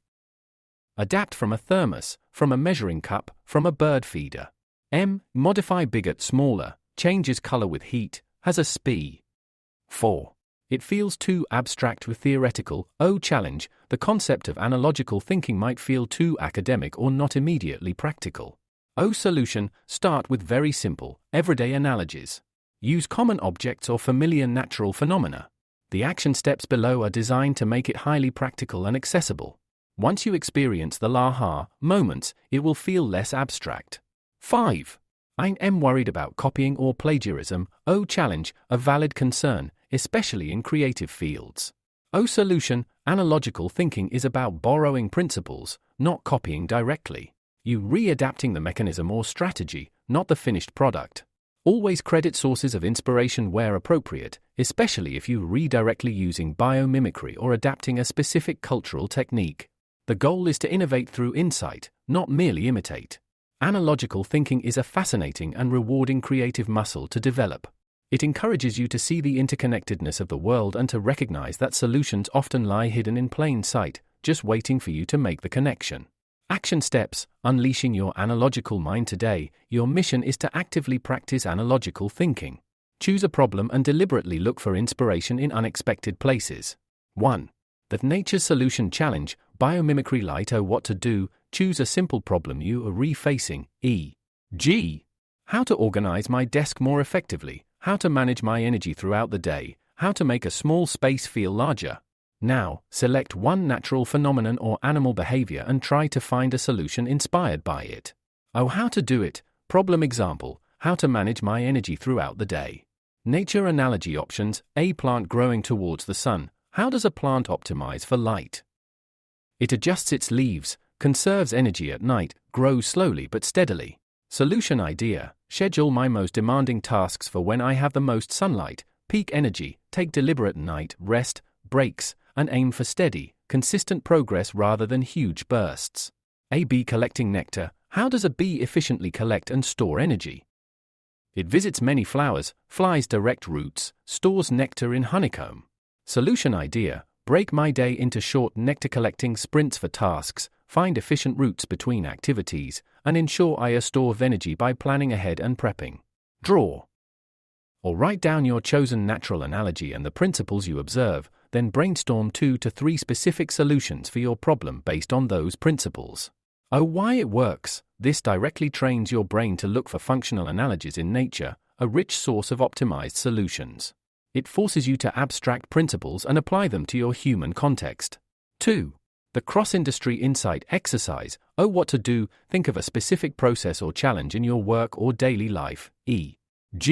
[SPEAKER 1] Adapt from a thermos, from a measuring cup, from a bird feeder. M. Modify bigot smaller, changes color with heat, has a SPI. 4. It feels too abstract with theoretical. O. Challenge: the concept of analogical thinking might feel too academic or not immediately practical. O. Solution: start with very simple, everyday analogies. Use common objects or familiar natural phenomena. The action steps below are designed to make it highly practical and accessible. Once you experience the aha moments, it will feel less abstract. 5. I am worried about copying or plagiarism. O. Challenge: a valid concern, especially in creative fields. O. Solution: analogical thinking is about borrowing principles, not copying directly. You readapting the mechanism or strategy, not the finished product. Always credit sources of inspiration where appropriate, especially if you redirectly using biomimicry or adapting a specific cultural technique. The goal is to innovate through insight, not merely imitate. Analogical thinking is a fascinating and rewarding creative muscle to develop. It encourages you to see the interconnectedness of the world and to recognize that solutions often lie hidden in plain sight, just waiting for you to make the connection. Action steps: unleashing your analogical mind today. Your mission is to actively practice analogical thinking. Choose a problem and deliberately look for inspiration in unexpected places. 1. The Nature Solution Challenge: biomimicry light. O. What to do: choose a simple problem you are refacing. E.g. how to organize my desk more effectively, how to manage my energy throughout the day, how to make a small space feel larger. Now, select one natural phenomenon or animal behavior and try to find a solution inspired by it. Oh, how to do it. Problem example: how to manage my energy throughout the day. Nature analogy options: A. Plant growing towards the sun. How does a plant optimize for light? It adjusts its leaves, conserves energy at night, grows slowly but steadily. Solution idea: schedule my most demanding tasks for when I have the most sunlight, peak energy, take deliberate night rest, breaks, and aim for steady, consistent progress rather than huge bursts. A. Bee collecting nectar. How does a bee efficiently collect and store energy? It visits many flowers, flies direct routes, stores nectar in honeycomb. Solution idea: break my day into short nectar-collecting sprints for tasks, find efficient routes between activities, and ensure I store energy by planning ahead and prepping. Draw. Or write down your chosen natural analogy and the principles you observe, then brainstorm 2 to 3 specific solutions for your problem based on those principles. Oh, why it works. This directly trains your brain to look for functional analogies in nature, a rich source of optimized solutions. It forces you to abstract principles and apply them to your human context. 2. The cross-industry insight exercise. Oh, what to do: think of a specific process or challenge in your work or daily life. E.g.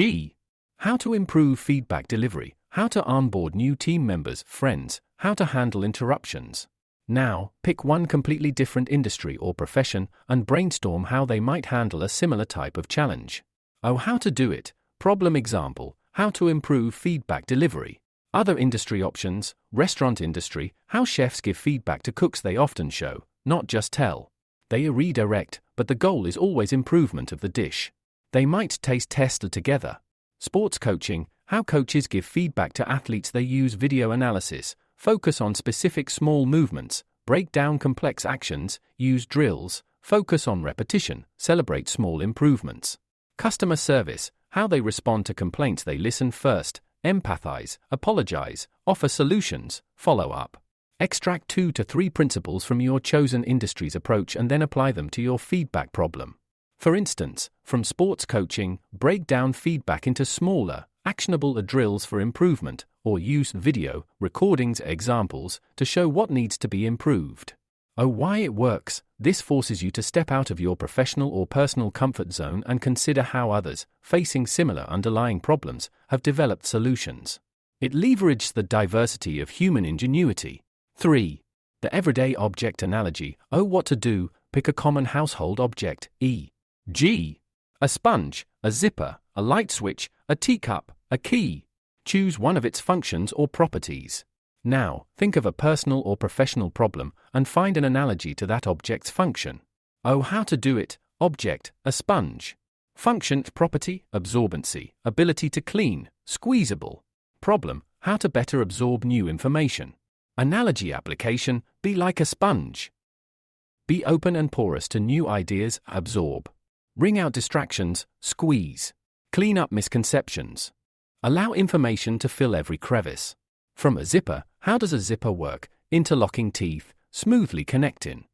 [SPEAKER 1] how to improve feedback delivery, how to onboard new team members, friends, how to handle interruptions. Now, pick one completely different industry or profession and brainstorm how they might handle a similar type of challenge. Oh, how to do it. Problem example: how to improve feedback delivery. Other industry options: restaurant industry, how chefs give feedback to cooks they often show, not just tell. They redirect, but the goal is always improvement of the dish. They might taste test together. Sports coaching, how coaches give feedback to athletes they use video analysis, focus on specific small movements, break down complex actions, use drills, focus on repetition, celebrate small improvements. Customer service, how they respond to complaints they listen first, empathize, apologize, offer solutions, follow up. Extract 2 to 3 principles from your chosen industry's approach and then apply them to your feedback problem. For instance, from sports coaching, break down feedback into smaller, actionable drills for improvement, or use video, recordings, examples to show what needs to be improved. Oh, why it works. This forces you to step out of your professional or personal comfort zone and consider how others, facing similar underlying problems, have developed solutions. It leverages the diversity of human ingenuity. 3. The everyday object analogy. Oh, what to do. Pick a common household object. E.g. A sponge, a zipper, a light switch, a teacup, a key. Choose one of its functions or properties. Now, think of a personal or professional problem and find an analogy to that object's function. Oh, how to do it. Object, a sponge. Function, property, absorbency, ability to clean, squeezable. Problem, how to better absorb new information. Analogy application, be like a sponge. Be open and porous to new ideas, absorb. Wring out distractions, squeeze. Clean up misconceptions. Allow information to fill every crevice. From a zipper, how does a zipper work? Interlocking teeth, smoothly connecting.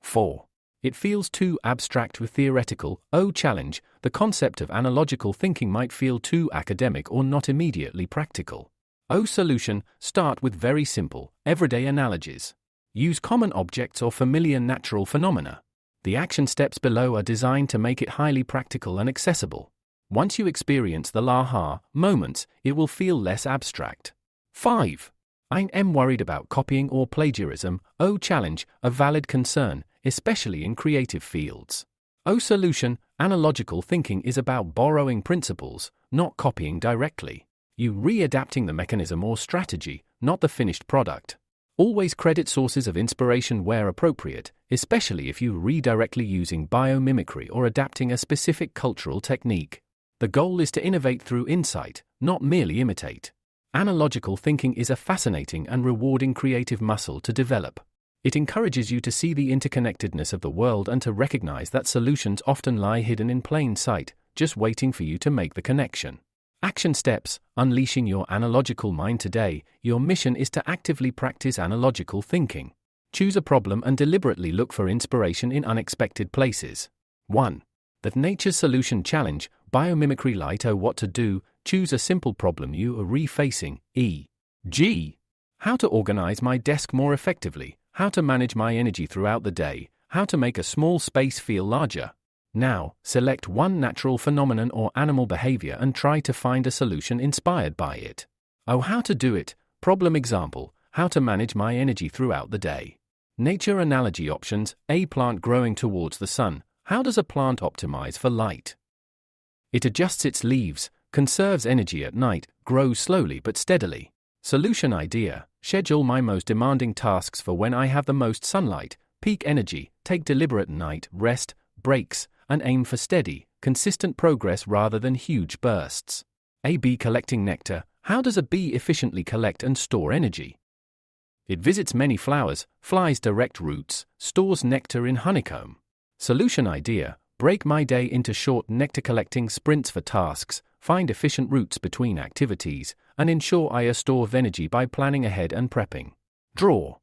[SPEAKER 1] 4. It feels too abstract with theoretical. Oh, challenge, the concept of analogical thinking might feel too academic or not immediately practical. Oh, solution, start with very simple, everyday analogies. Use common objects or familiar natural phenomena. The action steps below are designed to make it highly practical and accessible. Once you experience the aha moments, it will feel less abstract. 5. I am worried about copying or plagiarism. Oh, challenge, a valid concern, especially in creative fields. Oh, solution, analogical thinking is about borrowing principles, not copying directly. You readapting the mechanism or strategy, not the finished product. Always credit sources of inspiration where appropriate, especially if you read directly using biomimicry or adapting a specific cultural technique. The goal is to innovate through insight, not merely imitate. Analogical thinking is a fascinating and rewarding creative muscle to develop. It encourages you to see the interconnectedness of the world and to recognize that solutions often lie hidden in plain sight, just waiting for you to make the connection. Action steps, unleashing your analogical mind today. Your mission is to actively practice analogical thinking. Choose a problem and deliberately look for inspiration in unexpected places. 1. The Nature's Solution Challenge, Biomimicry Light. Oh, what to do. Choose a simple problem you are refacing. E.g. How to organize my desk more effectively, how to manage my energy throughout the day, how to make a small space feel larger. Now, select one natural phenomenon or animal behavior and try to find a solution inspired by it. Oh, how to do it. Problem example, how to manage my energy throughout the day. Nature analogy options. A plant growing towards the sun. How does a plant optimize for light? It adjusts its leaves, conserves energy at night, grows slowly but steadily. Solution idea, schedule my most demanding tasks for when I have the most sunlight, peak energy, take deliberate night rest, breaks, and aim for steady, consistent progress rather than huge bursts. A bee collecting nectar. How does a bee efficiently collect and store energy? It visits many flowers, flies direct routes, stores nectar in honeycomb. Solution idea, break my day into short nectar-collecting sprints for tasks, find efficient routes between activities, and ensure I store energy by planning ahead and prepping. Draw.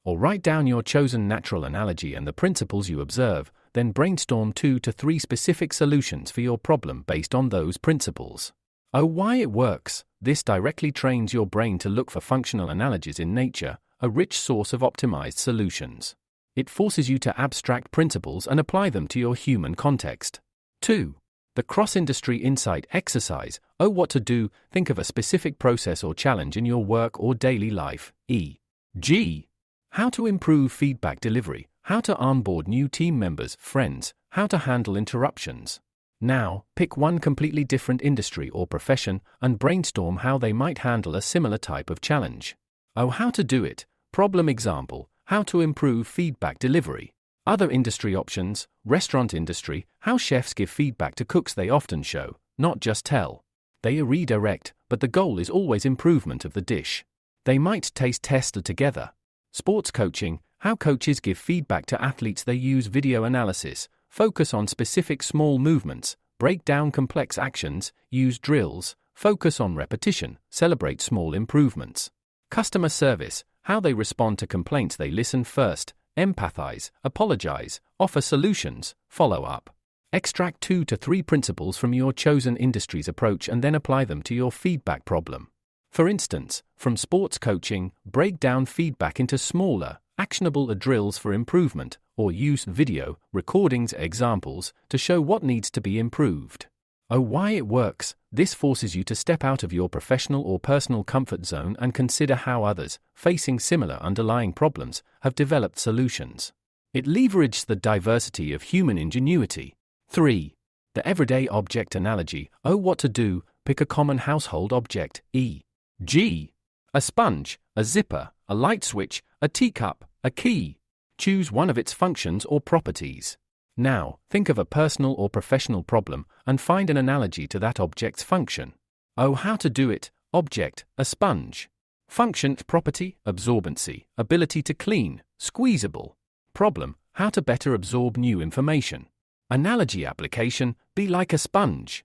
[SPEAKER 1] Or write down your chosen natural analogy and the principles you observe, then brainstorm 2 to 3 specific solutions for your problem based on those principles. Oh, why it works. This directly trains your brain to look for functional analogies in nature, a rich source of optimized solutions. It forces you to abstract principles and apply them to your human context. 2. The cross-industry insight exercise. Oh, what to do. Think of a specific process or challenge in your work or daily life. E.g. how to improve feedback delivery, how to onboard new team members, friends, how to handle interruptions. Now, pick one completely different industry or profession and brainstorm how they might handle a similar type of challenge. Oh, how to do it. Problem example, how to improve feedback delivery. Other industry options, restaurant industry, how chefs give feedback to cooks. They often show, not just tell. They redirect, but the goal is always improvement of the dish. They might taste test together. Sports coaching, how coaches give feedback to athletes. They use video analysis, focus on specific small movements, break down complex actions, use drills, focus on repetition, celebrate small improvements. Customer service, how they respond to complaints. They listen first, empathize, apologize, offer solutions, follow up. Extract 2 to 3 principles from your chosen industry's approach and then apply them to your feedback problem. For instance, from sports coaching, break down feedback into smaller, actionable drills for improvement, or use video, recordings, examples to show what needs to be improved. Oh, why it works. This forces you to step out of your professional or personal comfort zone and consider how others, facing similar underlying problems, have developed solutions. It leverages the diversity of human ingenuity. 3. The everyday object analogy. Oh, what to do? Pick a common household object, e.g., a sponge, a zipper, a light switch, a teacup, a key. Choose one of its functions or properties. Now, think of a personal or professional problem and find an analogy to that object's function. Oh, how to do it? Object, a sponge. Function, property, absorbency, ability to clean, squeezable. Problem, how to better absorb new information. Analogy application, be like a sponge.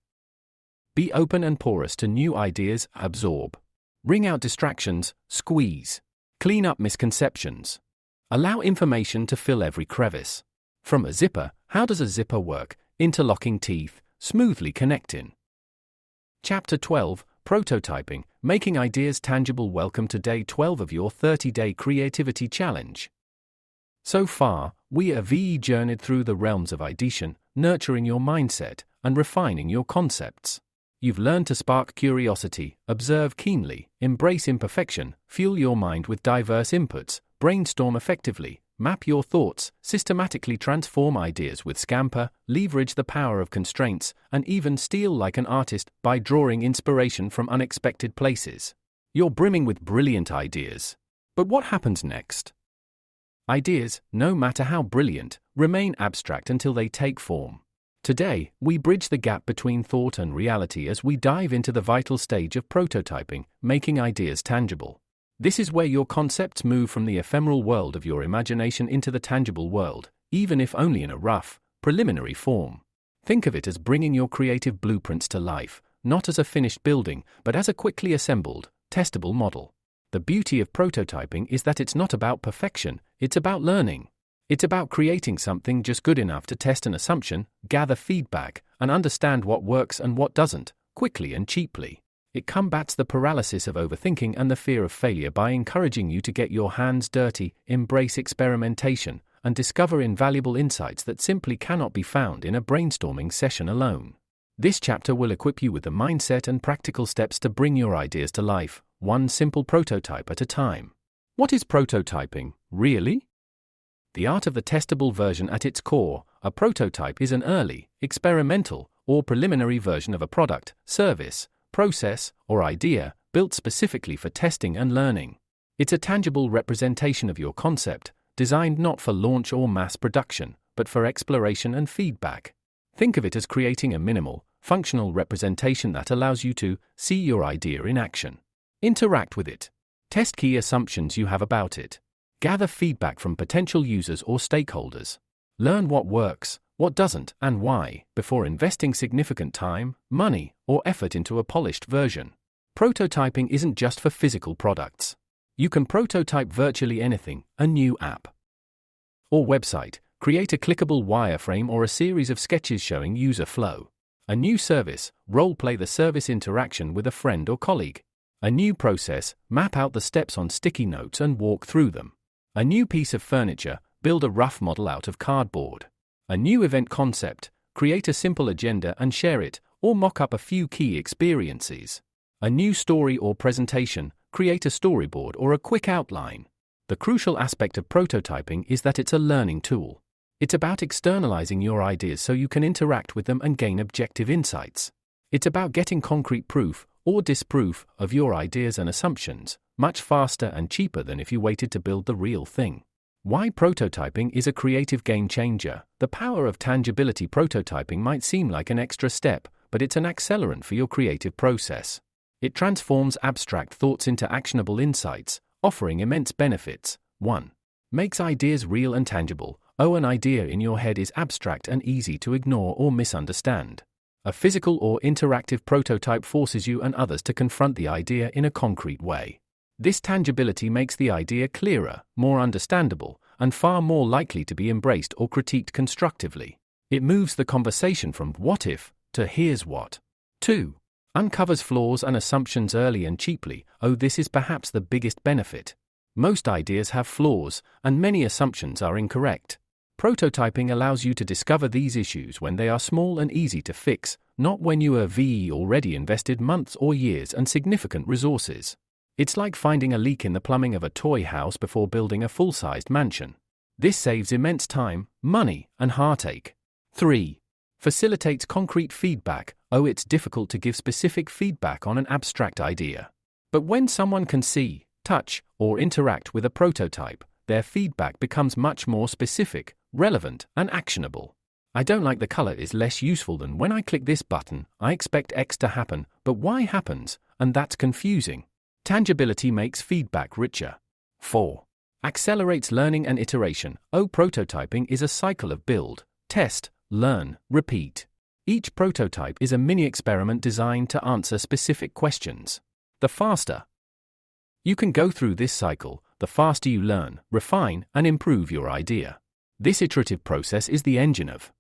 [SPEAKER 1] Be open and porous to new ideas, absorb. Wring out distractions, squeeze. Clean up misconceptions. Allow information to fill every crevice. From a zipper, how does a zipper work? Interlocking teeth, smoothly connecting. Chapter 12, Prototyping, Making Ideas Tangible. Welcome to Day 12 of your 30-Day Creativity Challenge. So far, we have journeyed through the realms of ideation, nurturing your mindset, and refining your concepts. You've learned to spark curiosity, observe keenly, embrace imperfection, fuel your mind with diverse inputs, brainstorm effectively, map your thoughts, systematically transform ideas with Scamper, leverage the power of constraints, and even steal like an artist by drawing inspiration from unexpected places. You're brimming with brilliant ideas. But what happens next? Ideas, no matter how brilliant, remain abstract until they take form. Today, we bridge the gap between thought and reality as we dive into the vital stage of prototyping, making ideas tangible. This is where your concepts move from the ephemeral world of your imagination into the tangible world, even if only in a rough, preliminary form. Think of it as bringing your creative blueprints to life, not as a finished building, but as a quickly assembled, testable model. The beauty of prototyping is that it's not about perfection, it's about learning. It's about creating something just good enough to test an assumption, gather feedback, and understand what works and what doesn't, quickly and cheaply. It combats the paralysis of overthinking and the fear of failure by encouraging you to get your hands dirty, embrace experimentation, and discover invaluable insights that simply cannot be found in a brainstorming session alone. This chapter will equip you with the mindset and practical steps to bring your ideas to life, one simple prototype at a time. What is prototyping, really? The art of the testable version. At its core, a prototype is an early, experimental, or preliminary version of a product, service, process, or idea, built specifically for testing and learning. It's a tangible representation of your concept, designed not for launch or mass production, but for exploration and feedback. Think of it as creating a minimal, functional representation that allows you to see your idea in action. Interact with it. Test key assumptions you have about it. Gather feedback from potential users or stakeholders. Learn what works, what doesn't, and why, before investing significant time, money, or effort into a polished version. Prototyping isn't just for physical products. You can prototype virtually anything, a new app or website, create a clickable wireframe or a series of sketches showing user flow. A new service, role-play the service interaction with a friend or colleague. A new process, map out the steps on sticky notes and walk through them. A new piece of furniture, build a rough model out of cardboard. A new event concept, create a simple agenda and share it, or mock up a few key experiences. A new story or presentation, create a storyboard or a quick outline. The crucial aspect of prototyping is that it's a learning tool. It's about externalizing your ideas so you can interact with them and gain objective insights. It's about getting concrete proof, or disproof, of your ideas and assumptions, much faster and cheaper than if you waited to build the real thing. Why prototyping is a creative game changer. The power of tangibility. Prototyping might seem like an extra step, but it's an accelerant for your creative process. It transforms abstract thoughts into actionable insights, offering immense benefits. 1. Makes ideas real and tangible. An idea in your head is abstract and easy to ignore or misunderstand. A physical or interactive prototype forces you and others to confront the idea in a concrete way. This tangibility makes the idea clearer, more understandable, and far more likely to be embraced or critiqued constructively. It moves the conversation from "what if" to "here's what." 2. Uncovers flaws and assumptions early and cheaply. This is perhaps the biggest benefit. Most ideas have flaws, and many assumptions are incorrect. Prototyping allows you to discover these issues when they are small and easy to fix, not when you have already invested months or years and significant resources. It's like finding a leak in the plumbing of a toy house before building a full-sized mansion. This saves immense time, money, and heartache. 3. Facilitates concrete feedback. Oh, it's difficult to give specific feedback on an abstract idea. But when someone can see, touch, or interact with a prototype, their feedback becomes much more specific, relevant, and actionable. I don't like the color is less useful than when I click this button, I expect X to happen, but Y happens, and that's confusing. Tangibility makes feedback richer. 4. Accelerates learning and iteration. Oh, prototyping is a cycle of build, test, learn, repeat. Each prototype is a mini-experiment designed to answer specific questions. The faster you can go through this cycle, the faster you learn, refine, and improve your idea. This iterative process is the engine of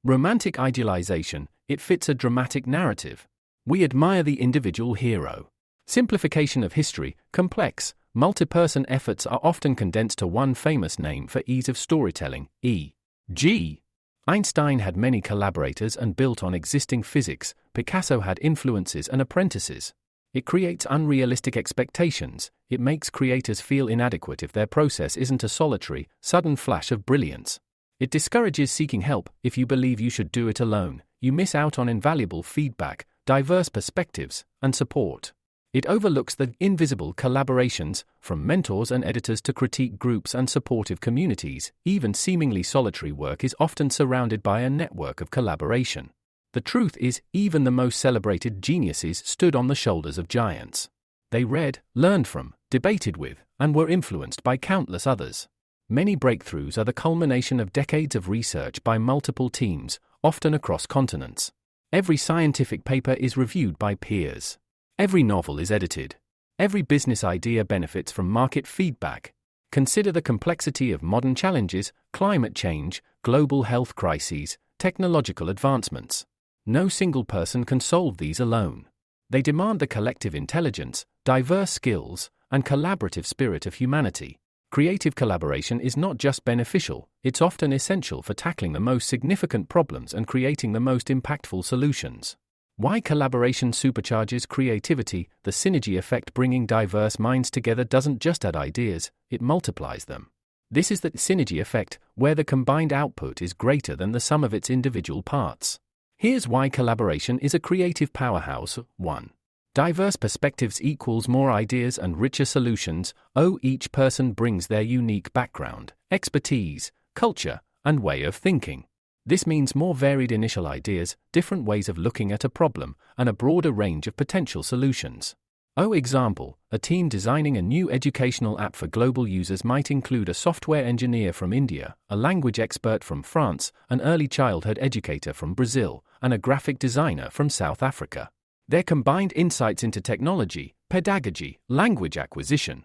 [SPEAKER 1] romantic idealization. It fits a dramatic narrative. We admire the individual hero. Simplification of history. Complex, multi-person efforts are often condensed to one famous name for ease of storytelling, e.g. Einstein had many collaborators and built on existing physics. Picasso had influences and apprentices. It creates unrealistic expectations. It makes creators feel inadequate if their process isn't a solitary, sudden flash of brilliance. It discourages seeking help. If you believe you should do it alone, you miss out on invaluable feedback, diverse perspectives, and support. It overlooks the invisible collaborations, from mentors and editors to critique groups and supportive communities. Even seemingly solitary work is often surrounded by a network of collaboration. The truth is, even the most celebrated geniuses stood on the shoulders of giants. They read, learned from, debated with, and were influenced by countless others. Many breakthroughs are the culmination of decades of research by multiple teams, often across continents. Every scientific paper is reviewed by peers. Every novel is edited. Every business idea benefits from market feedback. Consider the complexity of modern challenges: climate change, global health crises, technological advancements. No single person can solve these alone. They demand the collective intelligence, diverse skills, and collaborative spirit of humanity. Creative collaboration is not just beneficial, it's often essential for tackling the most significant problems and creating the most impactful solutions. Why collaboration supercharges creativity? The synergy effect. Bringing diverse minds together doesn't just add ideas, it multiplies them. This is the synergy effect, where the combined output is greater than the sum of its individual parts. Here's why collaboration is a creative powerhouse. 1. Diverse perspectives equals more ideas and richer solutions. Each person brings their unique background, expertise, culture, and way of thinking. This means more varied initial ideas, different ways of looking at a problem, and a broader range of potential solutions. Example, a team designing a new educational app for global users might include a software engineer from India, a language expert from France, an early childhood educator from Brazil, and a graphic designer from South Africa. Their combined insights into technology, pedagogy, language acquisition,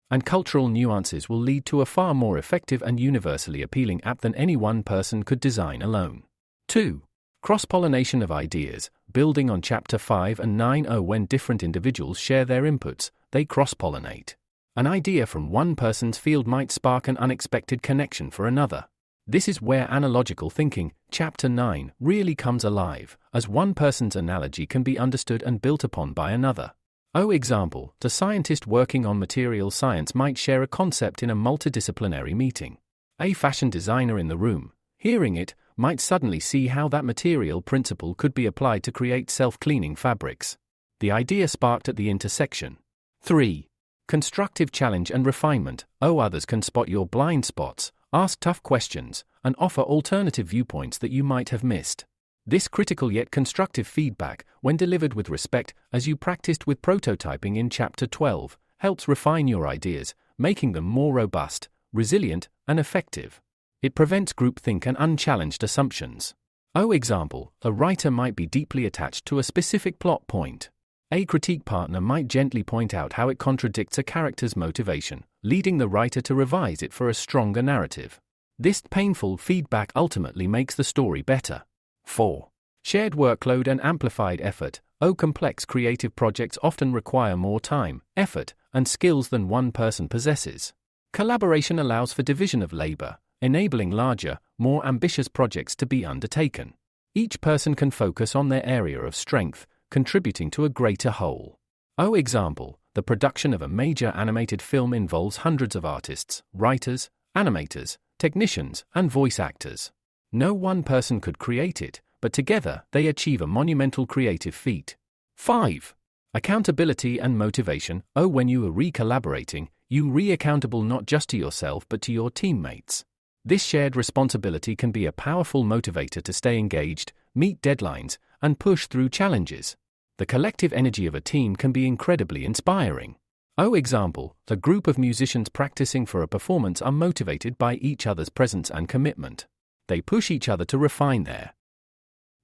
[SPEAKER 1] and cultural nuances will lead to a far more effective and universally appealing app than any one person could design alone. 2. Cross-pollination of ideas. Building on Chapter 5 and 9. When different individuals share their inputs, they cross-pollinate. An idea from one person's field might spark an unexpected connection for another. This is where analogical thinking, Chapter 9, really comes alive, as one person's analogy can be understood and built upon by another. Example, the scientist working on material science might share a concept in a multidisciplinary meeting. A fashion designer in the room, hearing it, might suddenly see how that material principle could be applied to create self-cleaning fabrics. The idea sparked at the intersection. 3. Constructive challenge and refinement. Others can spot your blind spots, ask tough questions, and offer alternative viewpoints that you might have missed. This critical yet constructive feedback, when delivered with respect, as you practiced with prototyping in Chapter 12, helps refine your ideas, making them more robust, resilient, and effective. It prevents groupthink and unchallenged assumptions. Example, a writer might be deeply attached to a specific plot point. A critique partner might gently point out how it contradicts a character's motivation, leading the writer to revise it for a stronger narrative. This painful feedback ultimately makes the story better. 4. Shared workload and amplified effort. Complex creative projects often require more time, effort, and skills than one person possesses. Collaboration allows for division of labor, enabling larger, more ambitious projects to be undertaken. Each person can focus on their area of strength, contributing to a greater whole. Example, the production of a major animated film involves hundreds of artists, writers, animators, technicians, and voice actors. No one person could create it, but together they achieve a monumental creative feat. 5. Accountability and motivation. When you are collaborating, you accountable not just to yourself but to your teammates. This shared responsibility can be a powerful motivator to stay engaged, meet deadlines, and push through challenges. The collective energy of a team can be incredibly inspiring. Example, the group of musicians practicing for a performance are motivated by each other's presence and commitment. They push each other to refine their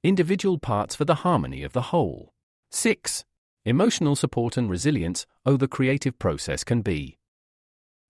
[SPEAKER 1] individual parts for the harmony of the whole. 6. Emotional support and resilience. The creative process can be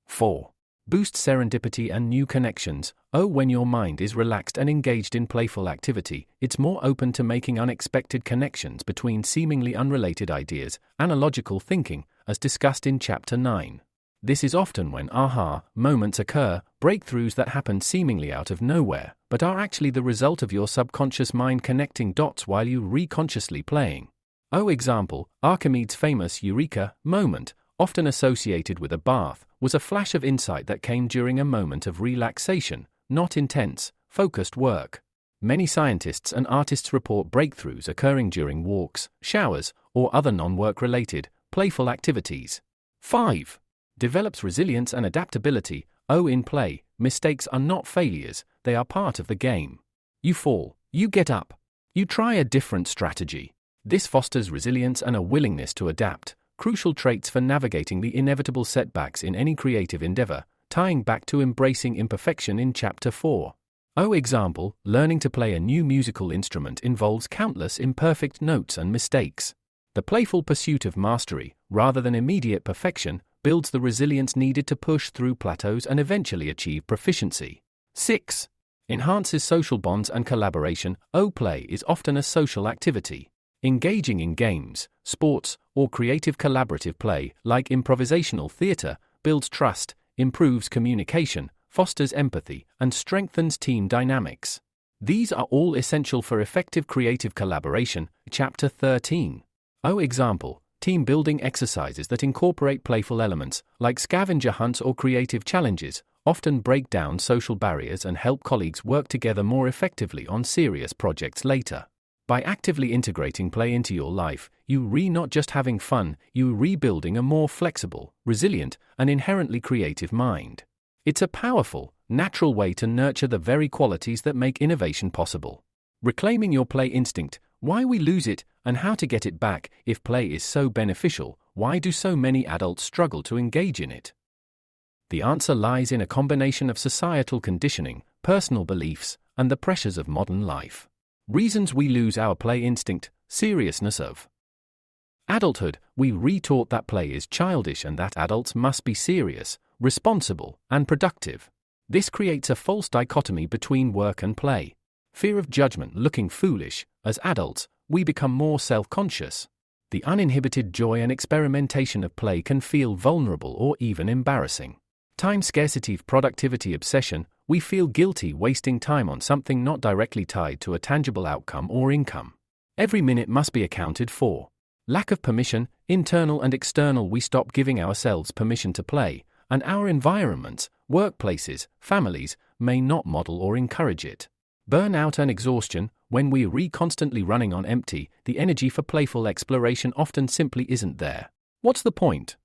[SPEAKER 1] 4. Boost serendipity and new connections. When your mind is relaxed and engaged in playful activity, it's more open to making unexpected connections between seemingly unrelated ideas, analogical thinking, as discussed in Chapter 9. This is often when aha moments occur, breakthroughs that happen seemingly out of nowhere, but are actually the result of your subconscious mind connecting dots while you reconsciously playing. Example, Archimedes' famous Eureka moment, often associated with a bath, was a flash of insight that came during a moment of relaxation, not intense, focused work. Many scientists and artists report breakthroughs occurring during walks, showers, or other non-work-related, playful activities. 5. Develops resilience and adaptability. In play, mistakes are not failures, they are part of the game. You fall, you get up, you try a different strategy. This fosters resilience and a willingness to adapt, crucial traits for navigating the inevitable setbacks in any creative endeavor, tying back to embracing imperfection in Chapter 4. Example, learning to play a new musical instrument involves countless imperfect notes and mistakes. The playful pursuit of mastery, rather than immediate perfection, builds the resilience needed to push through plateaus and eventually achieve proficiency. 6. Enhances social bonds and collaboration. Play is often a social activity. Engaging in games, sports, or creative collaborative play, like improvisational theater, builds trust, improves communication, fosters empathy, and strengthens team dynamics. These are all essential for effective creative collaboration. Chapter 13. Example, team-building exercises that incorporate playful elements, like scavenger hunts or creative challenges, often break down social barriers and help colleagues work together more effectively on serious projects later. By actively integrating play into your life, you not just having fun, you rebuilding a more flexible, resilient, and inherently creative mind. It's a powerful, natural way to nurture the very qualities that make innovation possible. Reclaiming your play instinct, why we lose it, and how to get it back. If play is so beneficial, why do so many adults struggle to engage in it? The answer lies in a combination of societal conditioning, personal beliefs, and the pressures of modern life. Reasons we lose our play instinct. Seriousness of adulthood. We retaught that play is childish and that adults must be serious, responsible, and productive. This creates a false dichotomy between work and play. Fear of judgment, looking foolish. As adults, we become more self-conscious. The uninhibited joy and experimentation of play can feel vulnerable or even embarrassing. Time scarcity, productivity obsession. We feel guilty wasting time on something not directly tied to a tangible outcome or income. Every minute must be accounted for. Lack of permission, internal and external. We stop giving ourselves permission to play, and our environments, workplaces, families, may not model or encourage it. Burnout and exhaustion. When we constantly running on empty, the energy for playful exploration often simply isn't there. What's the point?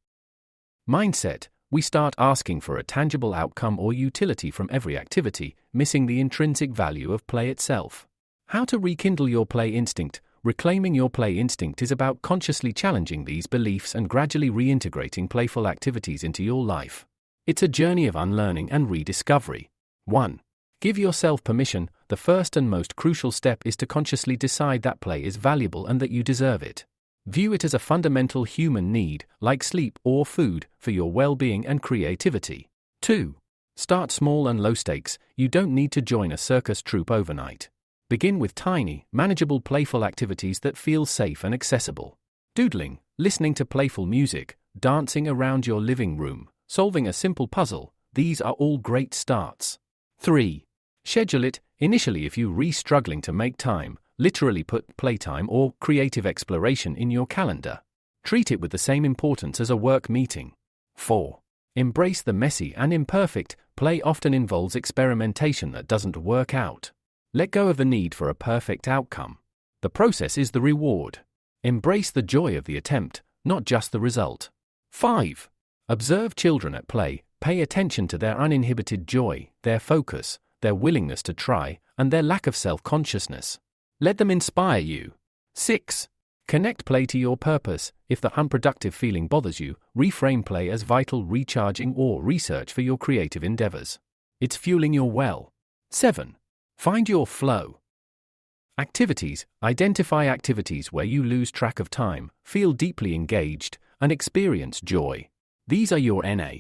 [SPEAKER 1] Mindset. We start asking for a tangible outcome or utility from every activity, missing the intrinsic value of play itself. How to rekindle your play instinct. Reclaiming your play instinct is about consciously challenging these beliefs and gradually reintegrating playful activities into your life. It's a journey of unlearning and rediscovery. 1. Give yourself permission. The first and most crucial step is to consciously decide that play is valuable and that you deserve it. View it as a fundamental human need, like sleep or food, for your well-being and creativity. 2. Start small and low stakes. You don't need to join a circus troupe overnight. Begin with tiny, manageable playful activities that feel safe and accessible. Doodling, listening to playful music, dancing around your living room, solving a simple puzzle, these are all great starts. 3. Schedule it. Initially, if you're struggling to make time, literally put playtime or creative exploration in your calendar. Treat it with the same importance as a work meeting. 4. Embrace the messy and imperfect. Play often involves experimentation that doesn't work out. Let go of the need for a perfect outcome. The process is the reward. Embrace the joy of the attempt, not just the result. 5. Observe children at play. Pay attention to their uninhibited joy, their focus, their willingness to try, and their lack of self-consciousness. Let them inspire you. 6. Connect play to your purpose. If the unproductive feeling bothers you, reframe play as vital, recharging, or research for your creative endeavors. It's fueling your well. 7. Find your flow. Activities. Identify activities where you lose track of time, feel deeply engaged, and experience joy. These are your NA.